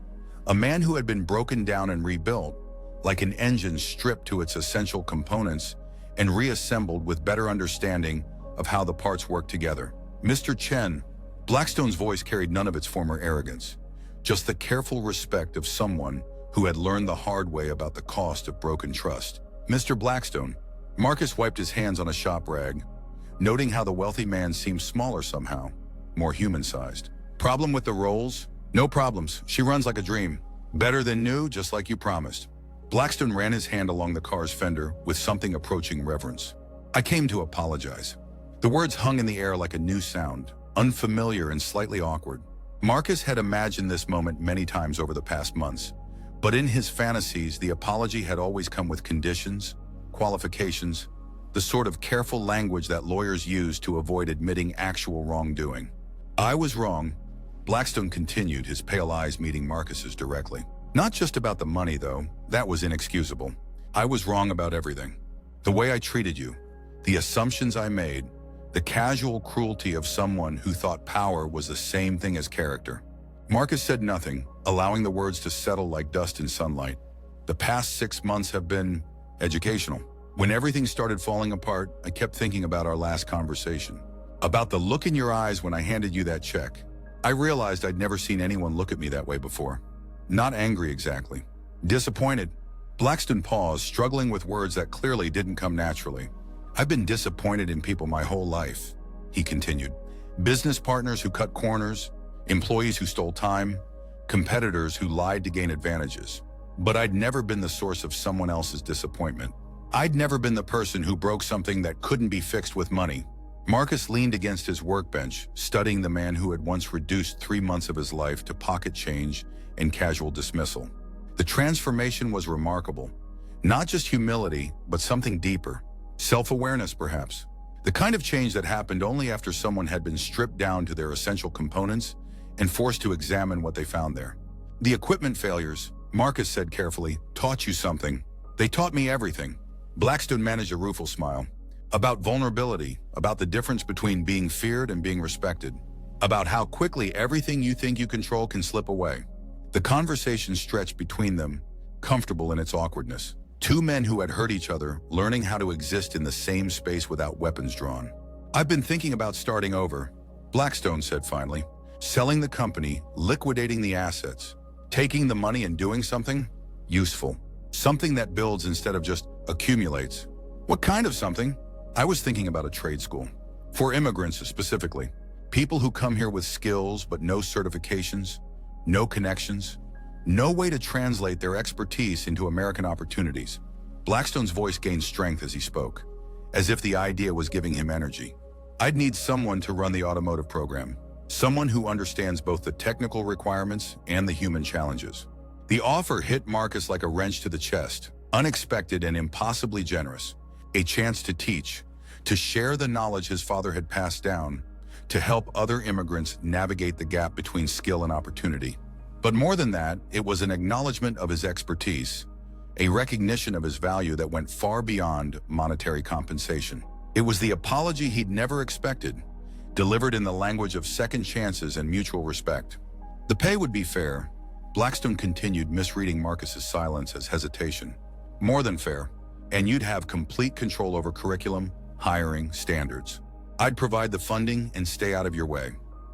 A man who had been broken down and rebuilt, like an engine stripped to its essential components and reassembled with better understanding of how the parts work together. "Mr. Chen," Blackstone's voice carried none of its former arrogance, just the careful respect of someone who had learned the hard way about the cost of broken trust. "Mr. Blackstone." Marcus wiped his hands on a shop rag, noting how the wealthy man seemed smaller somehow, more human-sized. "Problem with the Rolls?" "No problems. She runs like a dream. Better than new, just like you promised." Blackstone ran his hand along the car's fender with something approaching reverence. "I came to apologize." The words hung in the air like a new sound, unfamiliar and slightly awkward. Marcus had imagined this moment many times over the past months, but in his fantasies, the apology had always come with conditions, qualifications, the sort of careful language that lawyers use to avoid admitting actual wrongdoing. I was wrong. Blackstone continued, his pale eyes meeting Marcus's directly. Not just about the money, though. That was inexcusable. I was wrong about everything. The way I treated you, the assumptions I made, the casual cruelty of someone who thought power was the same thing as character. Marcus said nothing, allowing the words to settle like dust in sunlight. The past 6 months have been educational. When everything started falling apart, I kept thinking about our last conversation. About the look in your eyes when I handed you that check. I realized I'd never seen anyone look at me that way before. Not angry exactly. Disappointed. Blackstone paused, struggling with words that clearly didn't come naturally. I've been disappointed in people my whole life, he continued. Business partners who cut corners, employees who stole time, competitors who lied to gain advantages. But I'd never been the source of someone else's disappointment. I'd never been the person who broke something that couldn't be fixed with money. Marcus leaned against his workbench, studying the man who had once reduced 3 months of his life to pocket change and casual dismissal. The transformation was remarkable. Not just humility, but something deeper. Self-awareness, perhaps. The kind of change that happened only after someone had been stripped down to their essential components and forced to examine what they found there. The equipment failures, Marcus said carefully, taught you something. They taught me everything. Blackstone managed a rueful smile. About vulnerability, about the difference between being feared and being respected, about how quickly everything you think you control can slip away. The conversation stretched between them, comfortable in its awkwardness. Two men who had hurt each other, learning how to exist in the same space without weapons drawn. I've been thinking about starting over, Blackstone said finally. Selling the company, liquidating the assets, taking the money and doing something useful. Something that builds instead of just accumulates. What kind of something? I was thinking about a trade school. For immigrants specifically. People who come here with skills but no certifications, no connections, no way to translate their expertise into American opportunities. Blackstone's voice gained strength as he spoke, as if the idea was giving him energy. I'd need someone to run the automotive program, someone who understands both the technical requirements and the human challenges. The offer hit Marcus like a wrench to the chest, unexpected and impossibly generous. A chance to teach, to share the knowledge his father had passed down, to help other immigrants navigate the gap between skill and opportunity. But more than that, it was an acknowledgement of his expertise, a recognition of his value that went far beyond monetary compensation. It was the apology he'd never expected, delivered in the language of second chances and mutual respect. The pay would be fair. Blackstone continued, misreading Marcus's silence as hesitation. More than fair, and you'd have complete control over curriculum, hiring, standards. I'd provide the funding and stay out of your way.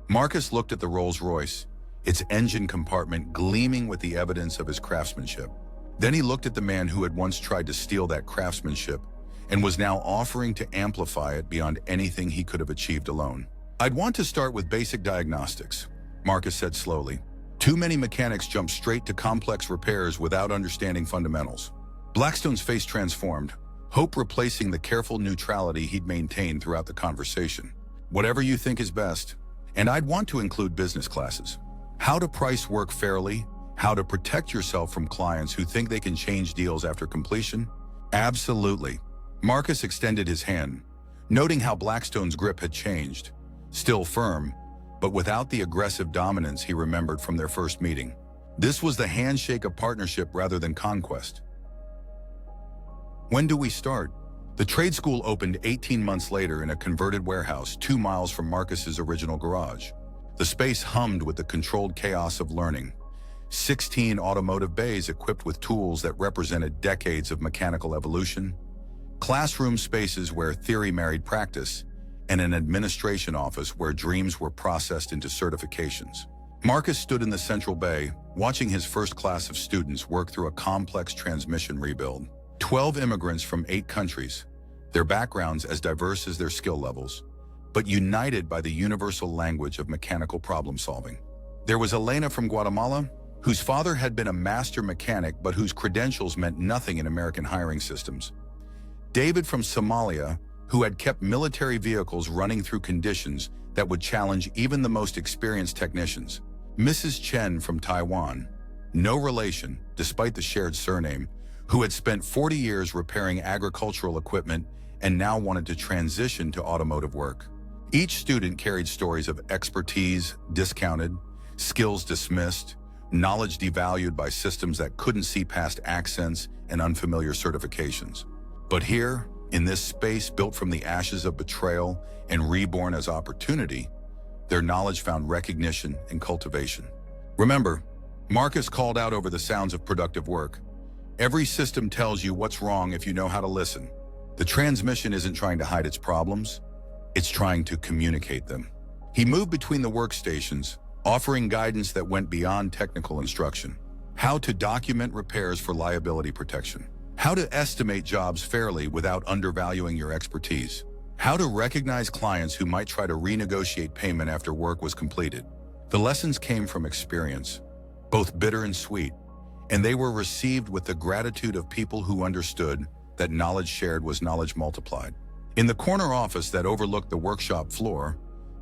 Marcus looked at the Rolls-Royce, its engine compartment gleaming with the evidence of his craftsmanship. Then he looked at the man who had once tried to steal that craftsmanship and was now offering to amplify it beyond anything he could have achieved alone. I'd want to start with basic diagnostics, Marcus said slowly. Too many mechanics jump straight to complex repairs without understanding fundamentals. Blackstone's face transformed, hope replacing the careful neutrality he'd maintained throughout the conversation. Whatever you think is best. And I'd want to include business classes. How to price work fairly, how to protect yourself from clients who think they can change deals after completion. Absolutely. Marcus extended his hand, noting how Blackstone's grip had changed. Still firm, but without the aggressive dominance he remembered from their first meeting. This was the handshake of partnership rather than conquest. When do we start? The trade school opened 18 months later in a converted warehouse 2 miles from Marcus's original garage. The space hummed with the controlled chaos of learning. 16 automotive bays equipped with tools that represented decades of mechanical evolution, classroom spaces where theory married practice, and an administration office where dreams were processed into certifications. Marcus stood in the central bay, watching his first class of students work through a complex transmission rebuild. 12 immigrants from 8 countries, their backgrounds as diverse as their skill levels, but united by the universal language of mechanical problem solving. There was Elena from Guatemala, whose father had been a master mechanic but whose credentials meant nothing in American hiring systems. David from Somalia, who had kept military vehicles running through conditions that would challenge even the most experienced technicians. Mrs. Chen from Taiwan, no relation, despite the shared surname, who had spent 40 years repairing agricultural equipment and now wanted to transition to automotive work. Each student carried stories of expertise discounted, skills dismissed, knowledge devalued by systems that couldn't see past accents and unfamiliar certifications. But here, in this space built from the ashes of betrayal and reborn as opportunity, their knowledge found recognition and cultivation. Remember, Marcus called out over the sounds of productive work. Every system tells you what's wrong if you know how to listen. The transmission isn't trying to hide its problems, it's trying to communicate them. He moved between the workstations, offering guidance that went beyond technical instruction. How to document repairs for liability protection. How to estimate jobs fairly without undervaluing your expertise. How to recognize clients who might try to renegotiate payment after work was completed. The lessons came from experience, both bitter and sweet, and they were received with the gratitude of people who understood that knowledge shared was knowledge multiplied. In the corner office that overlooked the workshop floor,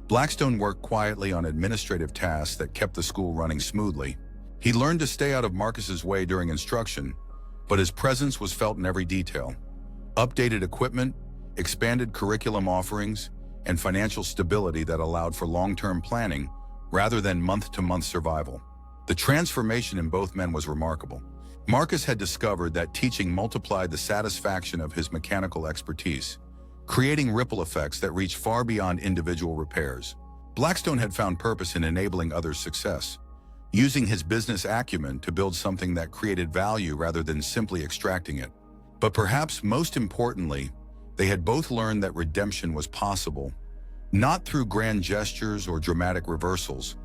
Blackstone worked quietly on administrative tasks that kept the school running smoothly. He learned to stay out of Marcus's way during instruction, but his presence was felt in every detail. Updated equipment, expanded curriculum offerings, and financial stability that allowed for long-term planning rather than month-to-month survival. The transformation in both men was remarkable. Marcus had discovered that teaching multiplied the satisfaction of his mechanical expertise, creating ripple effects that reached far beyond individual repairs. Blackstone had found purpose in enabling others' success, using his business acumen to build something that created value rather than simply extracting it. But perhaps most importantly, they had both learned that redemption was possible, not through grand gestures or dramatic reversals,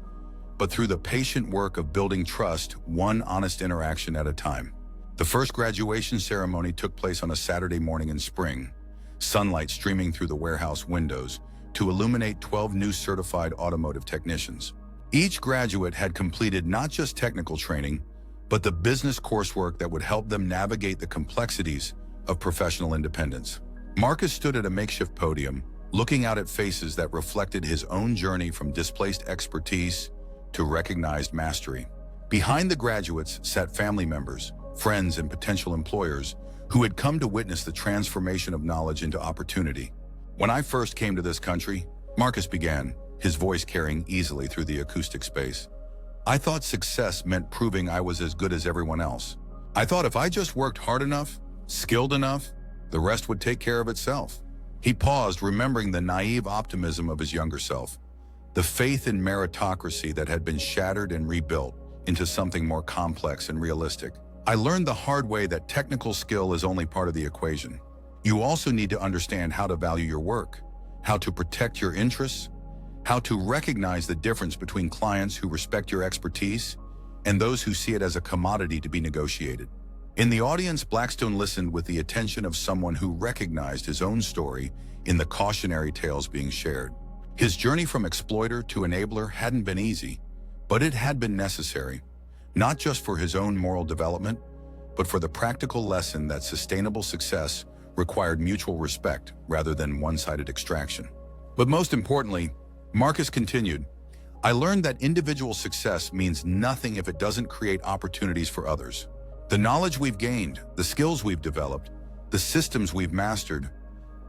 but through the patient work of building trust, one honest interaction at a time. The first graduation ceremony took place on a Saturday morning in spring, sunlight streaming through the warehouse windows to illuminate 12 new certified automotive technicians. Each graduate had completed not just technical training, but the business coursework that would help them navigate the complexities of professional independence. Marcus stood at a makeshift podium, looking out at faces that reflected his own journey from displaced expertise to recognized mastery. Behind the graduates sat family members, friends, and potential employers who had come to witness the transformation of knowledge into opportunity. When I first came to this country, Marcus began, his voice carrying easily through the acoustic space. I thought success meant proving I was as good as everyone else. I thought if I just worked hard enough, skilled enough, the rest would take care of itself. He paused, remembering the naive optimism of his younger self, the faith in meritocracy that had been shattered and rebuilt into something more complex and realistic. I learned the hard way that technical skill is only part of the equation. You also need to understand how to value your work, how to protect your interests, how to recognize the difference between clients who respect your expertise and those who see it as a commodity to be negotiated. In the audience, Blackstone listened with the attention of someone who recognized his own story in the cautionary tales being shared. His journey from exploiter to enabler hadn't been easy, but it had been necessary, not just for his own moral development, but for the practical lesson that sustainable success required mutual respect rather than one-sided extraction. But most importantly, Marcus continued, I learned that individual success means nothing if it doesn't create opportunities for others. The knowledge we've gained, the skills we've developed, the systems we've mastered,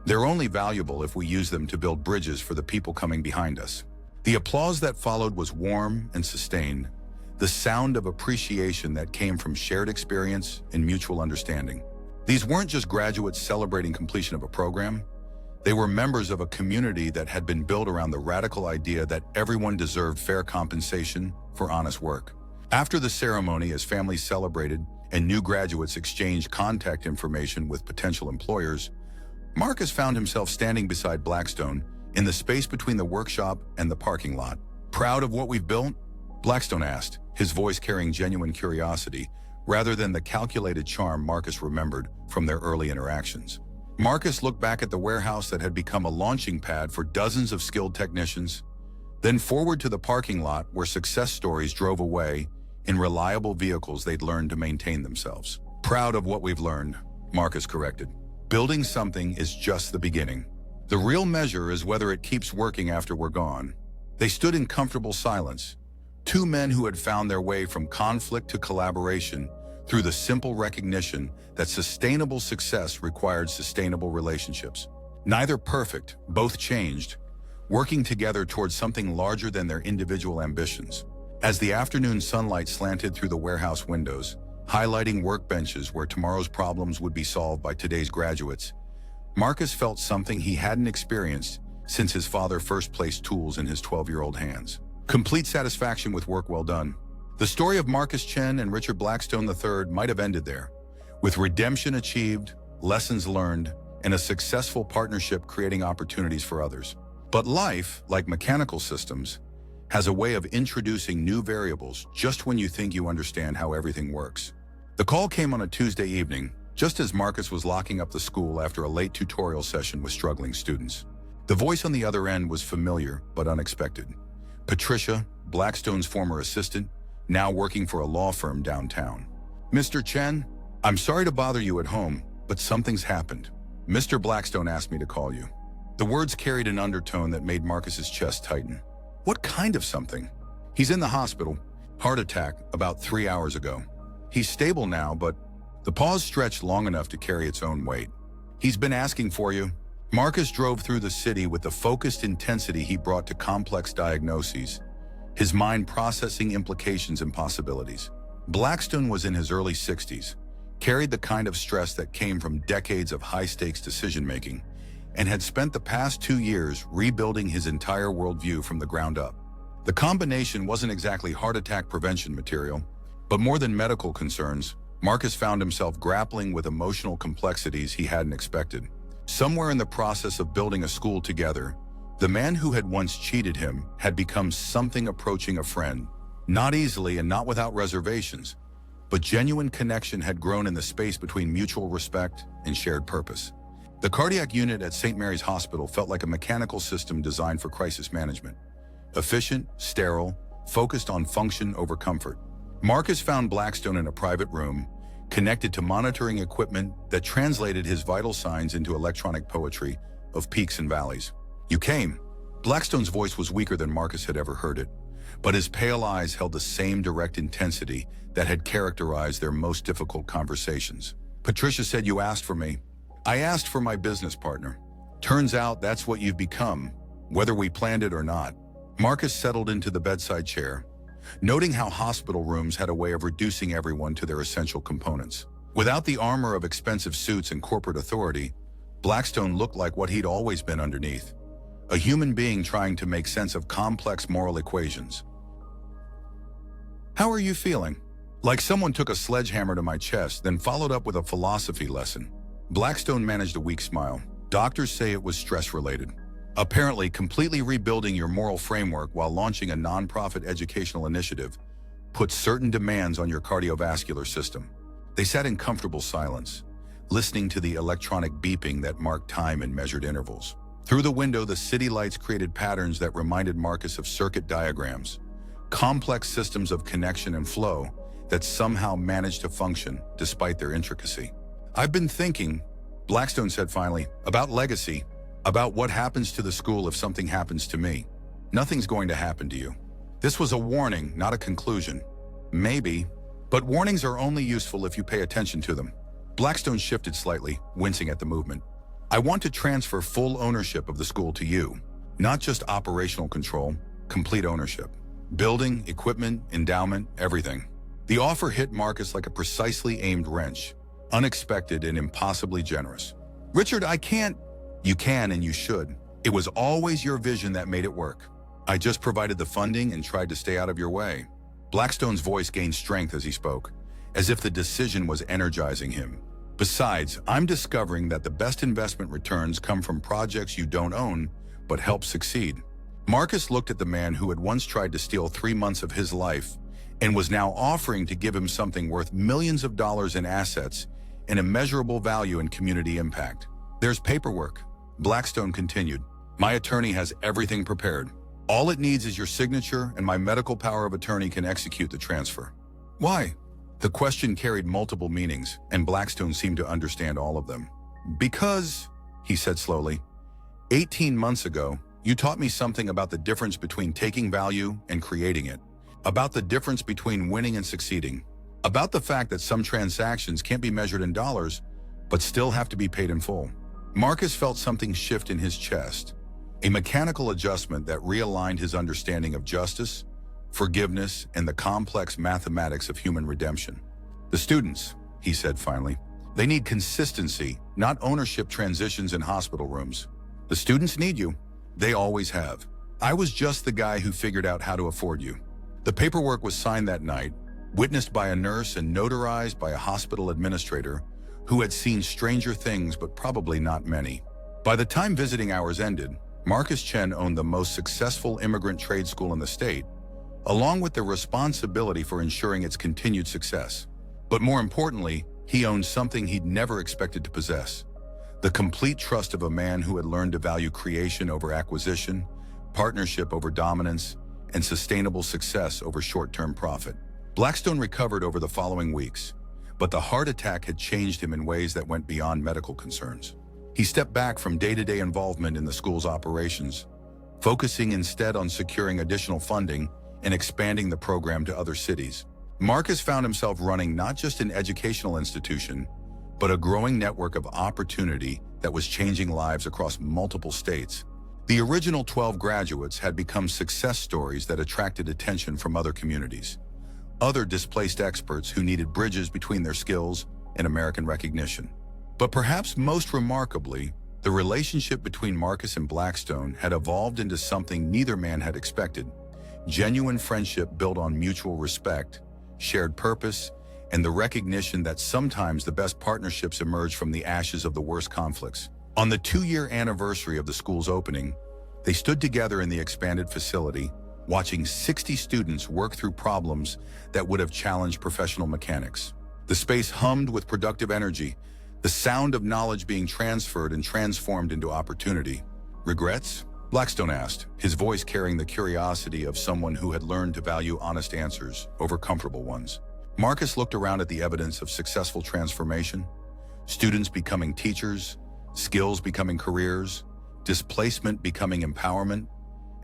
they're only valuable if we use them to build bridges for the people coming behind us. The applause that followed was warm and sustained, the sound of appreciation that came from shared experience and mutual understanding. These weren't just graduates celebrating completion of a program. They were members of a community that had been built around the radical idea that everyone deserved fair compensation for honest work. After the ceremony, as families celebrated and new graduates exchanged contact information with potential employers, Marcus found himself standing beside Blackstone in the space between the workshop and the parking lot. Proud of what we've built? Blackstone asked, his voice carrying genuine curiosity rather than the calculated charm Marcus remembered from their early interactions. Marcus looked back at the warehouse that had become a launching pad for dozens of skilled technicians, then forward to the parking lot where success stories drove away in reliable vehicles they'd learned to maintain themselves. Proud of what we've learned, Marcus corrected. Building something is just the beginning. The real measure is whether it keeps working after we're gone. They stood in comfortable silence, two men who had found their way from conflict to collaboration through the simple recognition that sustainable success required sustainable relationships. Neither perfect, both changed. working together towards something larger than their individual ambitions. As the afternoon sunlight slanted through the warehouse windows, highlighting workbenches where tomorrow's problems would be solved by today's graduates, Marcus felt something he hadn't experienced since his father first placed tools in his 12-year-old hands. Complete satisfaction with work well done. The story of Marcus Chen and Richard Blackstone III might have ended there, with redemption achieved, lessons learned, and a successful partnership creating opportunities for others. But life, like mechanical systems, has a way of introducing new variables just when you think you understand how everything works. The call came on a Tuesday evening, just as Marcus was locking up the school after a late tutorial session with struggling students. The voice on the other end was familiar but unexpected. Patricia, Blackstone's former assistant, now working for a law firm downtown. "Mr. Chen, I'm sorry to bother you at home, but something's happened. Mr. Blackstone asked me to call you." The words carried an undertone that made Marcus's chest tighten. What kind of something? "He's in the hospital. Heart attack about 3 hours ago. He's stable now, but..." The pause stretched long enough to carry its own weight. "He's been asking for you." Marcus drove through the city with the focused intensity he brought to complex diagnoses, his mind processing implications and possibilities. Blackstone was in his early 60s, carried the kind of stress that came from decades of high-stakes decision-making, and had spent the past 2 years rebuilding his entire worldview from the ground up. The combination wasn't exactly heart attack prevention material, but more than medical concerns, Marcus found himself grappling with emotional complexities he hadn't expected. Somewhere in the process of building a school together, the man who had once cheated him had become something approaching a friend. Not easily and not without reservations, but genuine connection had grown in the space between mutual respect and shared purpose. The cardiac unit at St. Mary's Hospital felt like a mechanical system designed for crisis management. Efficient, sterile, focused on function over comfort. Marcus found Blackstone in a private room, connected to monitoring equipment that translated his vital signs into electronic poetry of peaks and valleys. "You came." Blackstone's voice was weaker than Marcus had ever heard it, but his pale eyes held the same direct intensity that had characterized their most difficult conversations. "Patricia said you asked for me." "I asked for my business partner. Turns out that's what you've become, whether we planned it or not." Marcus settled into the bedside chair, noting how hospital rooms had a way of reducing everyone to their essential components. Without the armor of expensive suits and corporate authority, Blackstone looked like what he'd always been underneath, a human being trying to make sense of complex moral equations. "How are you feeling?" Like someone took a sledgehammer to my chest, then followed up with a philosophy lesson. Blackstone managed a weak smile. "Doctors say it was stress-related. Apparently, completely rebuilding your moral framework while launching a nonprofit educational initiative puts certain demands on your cardiovascular system." They sat in comfortable silence, listening to the electronic beeping that marked time in measured intervals. Through the window, the city lights created patterns that reminded Marcus of circuit diagrams, complex systems of connection and flow that somehow managed to function despite their intricacy. "I've been thinking," Blackstone said finally, "about legacy. About what happens to the school if something happens to me. Nothing's going to happen to you." This was a warning, not a conclusion. Maybe, but warnings are only useful if you pay attention to them. Blackstone shifted slightly, wincing at the movement. "I want to transfer full ownership of the school to you. Not just operational control, complete ownership. Building, equipment, endowment, everything." The offer hit Marcus like a precisely aimed wrench, unexpected and impossibly generous. "Richard, I can't..." "You can and you should. It was always your vision that made it work. I just provided the funding and tried to stay out of your way." Blackstone's voice gained strength as he spoke, as if the decision was energizing him. "Besides, I'm discovering that the best investment returns come from projects you don't own, but help succeed." Marcus looked at the man who had once tried to steal 3 months of his life and was now offering to give him something worth millions of dollars in assets and immeasurable value and community impact. "There's paperwork," Blackstone continued. "My attorney has everything prepared. All it needs is your signature and my medical power of attorney can execute the transfer." "Why?" The question carried multiple meanings, and Blackstone seemed to understand all of them. "Because," he said slowly, 18 months ago, you taught me something about the difference between taking value and creating it, about the difference between winning and succeeding, about the fact that some transactions can't be measured in dollars, but still have to be paid in full." Marcus felt something shift in his chest, a mechanical adjustment that realigned his understanding of justice, forgiveness, and the complex mathematics of human redemption. The students, he said finally, they need consistency, not ownership transitions in hospital rooms. The students need you. They always have. I was just the guy who figured out how to afford you. The paperwork was signed that night, witnessed by a nurse and notarized by a hospital administrator who had seen stranger things but probably not many. By the time visiting hours ended, Marcus Chen owned the most successful immigrant trade school in the state, along with the responsibility for ensuring its continued success. But more importantly, he owned something he'd never expected to possess: the complete trust of a man who had learned to value creation over acquisition, partnership over dominance, and sustainable success over short-term profit. Blackstone recovered over the following weeks, but the heart attack had changed him in ways that went beyond medical concerns. He stepped back from day-to-day involvement in the school's operations, focusing instead on securing additional funding and expanding the program to other cities. Marcus found himself running not just an educational institution, but a growing network of opportunity that was changing lives across multiple states. The original 12 graduates had become success stories that attracted attention from other communities, other displaced experts who needed bridges between their skills and American recognition. But perhaps most remarkably, the relationship between Marcus and Blackstone had evolved into something neither man had expected: genuine friendship built on mutual respect, shared purpose, and the recognition that sometimes the best partnerships emerge from the ashes of the worst conflicts. On the 2-year anniversary of the school's opening, they stood together in the expanded facility, watching 60 students work through problems that would have challenged professional mechanics. The space hummed with productive energy, the sound of knowledge being transferred and transformed into opportunity. "Regrets?" Blackstone asked, his voice carrying the curiosity of someone who had learned to value honest answers over comfortable ones. Marcus looked around at the evidence of successful transformation: students becoming teachers, skills becoming careers, displacement becoming empowerment,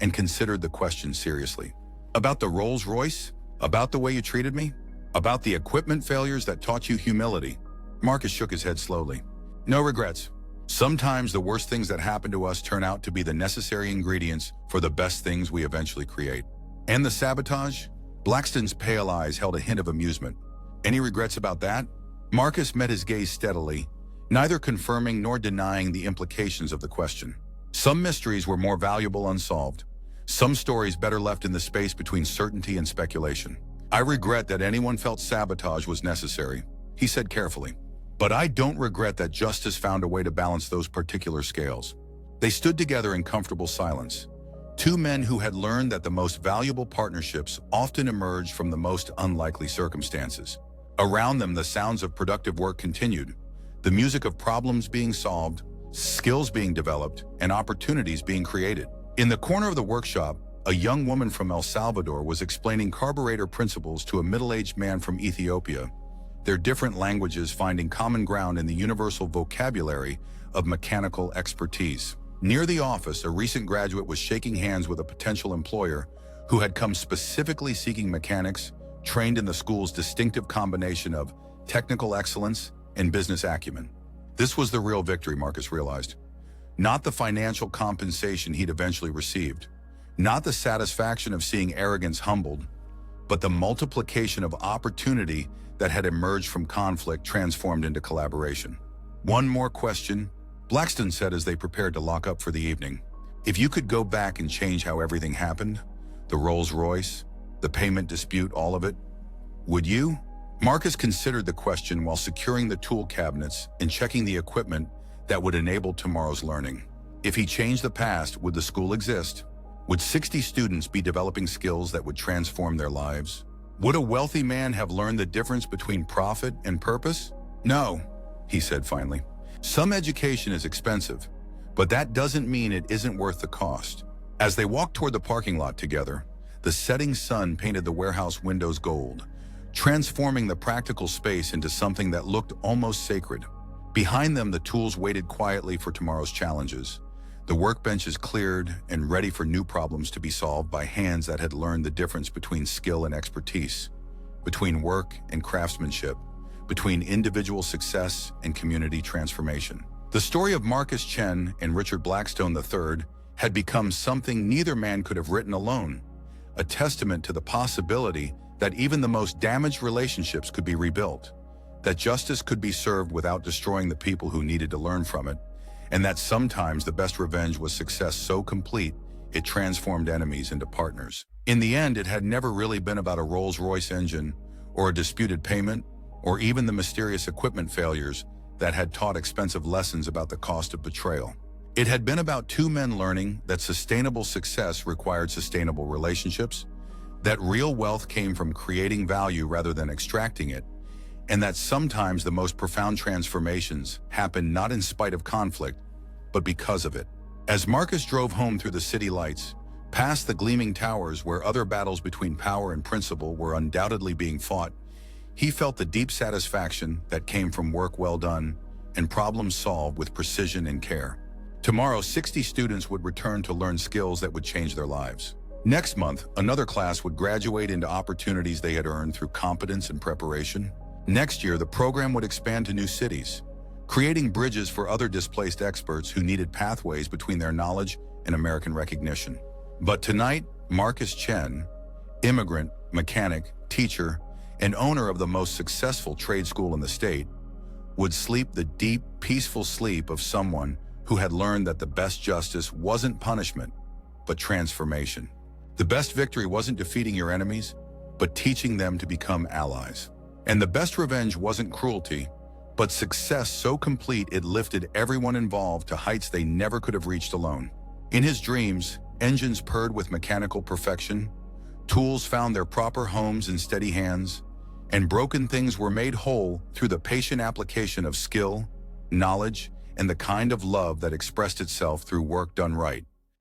and considered the question seriously. "About the Rolls-Royce? About the way you treated me? About the equipment failures that taught you humility?" Marcus shook his head slowly. "No regrets. Sometimes the worst things that happen to us turn out to be the necessary ingredients for the best things we eventually create." "And the sabotage?" Blackstone's pale eyes held a hint of amusement. "Any regrets about that?" Marcus met his gaze steadily, neither confirming nor denying the implications of the question. Some mysteries were more valuable unsolved, some stories better left in the space between certainty and speculation. "I regret that anyone felt sabotage was necessary," he said carefully. "But I don't regret that justice found a way to balance those particular scales." They stood together in comfortable silence, two men who had learned that the most valuable partnerships often emerge from the most unlikely circumstances. Around them, the sounds of productive work continued, the music of problems being solved, skills being developed, and opportunities being created. In the corner of the workshop, a young woman from El Salvador was explaining carburetor principles to a middle-aged man from Ethiopia, their different languages finding common ground in the universal vocabulary of mechanical expertise. Near the office, a recent graduate was shaking hands with a potential employer who had come specifically seeking mechanics trained in the school's distinctive combination of technical excellence and business acumen. This was the real victory, Marcus realized. Not the financial compensation he'd eventually received, not the satisfaction of seeing arrogance humbled, but the multiplication of opportunity that had emerged from conflict transformed into collaboration. "One more question," Blackstone said as they prepared to lock up for the evening. "If you could go back and change how everything happened, the Rolls-Royce, the payment dispute, all of it, would you?" Marcus considered the question while securing the tool cabinets and checking the equipment that would enable tomorrow's learning. If he changed the past, would the school exist? Would 60 students be developing skills that would transform their lives? Would a wealthy man have learned the difference between profit and purpose? "No," he said finally. "Some education is expensive, but that doesn't mean it isn't worth the cost." As they walked toward the parking lot together, the setting sun painted the warehouse windows gold, transforming the practical space into something that looked almost sacred. Behind them, the tools waited quietly for tomorrow's challenges. The workbenches cleared and ready for new problems to be solved by hands that had learned the difference between skill and expertise, between work and craftsmanship, between individual success and community transformation. The story of Marcus Chen and Richard Blackstone III had become something neither man could have written alone, a testament to the possibility that even the most damaged relationships could be rebuilt, that justice could be served without destroying the people who needed to learn from it, and that sometimes the best revenge was success so complete it transformed enemies into partners. In the end, it had never really been about a Rolls-Royce engine or a disputed payment or even the mysterious equipment failures that had taught expensive lessons about the cost of betrayal. It had been about two men learning that sustainable success required sustainable relationships, that real wealth came from creating value rather than extracting it, and that sometimes the most profound transformations happen not in spite of conflict, but because of it. As Marcus drove home through the city lights, past the gleaming towers where other battles between power and principle were undoubtedly being fought, he felt the deep satisfaction that came from work well done and problems solved with precision and care. Tomorrow, 60 students would return to learn skills that would change their lives. Next month, another class would graduate into opportunities they had earned through competence and preparation. Next year, the program would expand to new cities, creating bridges for other displaced experts who needed pathways between their knowledge and American recognition. But tonight, Marcus Chen, immigrant, mechanic, teacher, and owner of the most successful trade school in the state, would sleep the deep, peaceful sleep of someone who had learned that the best justice wasn't punishment, but transformation. The best victory wasn't defeating your enemies, but teaching them to become allies. And the best revenge wasn't cruelty, but success so complete it lifted everyone involved to heights they never could have reached alone. In his dreams, engines purred with mechanical perfection, tools found their proper homes in steady hands, and broken things were made whole through the patient application of skill, knowledge, and the kind of love that expressed itself through work done right.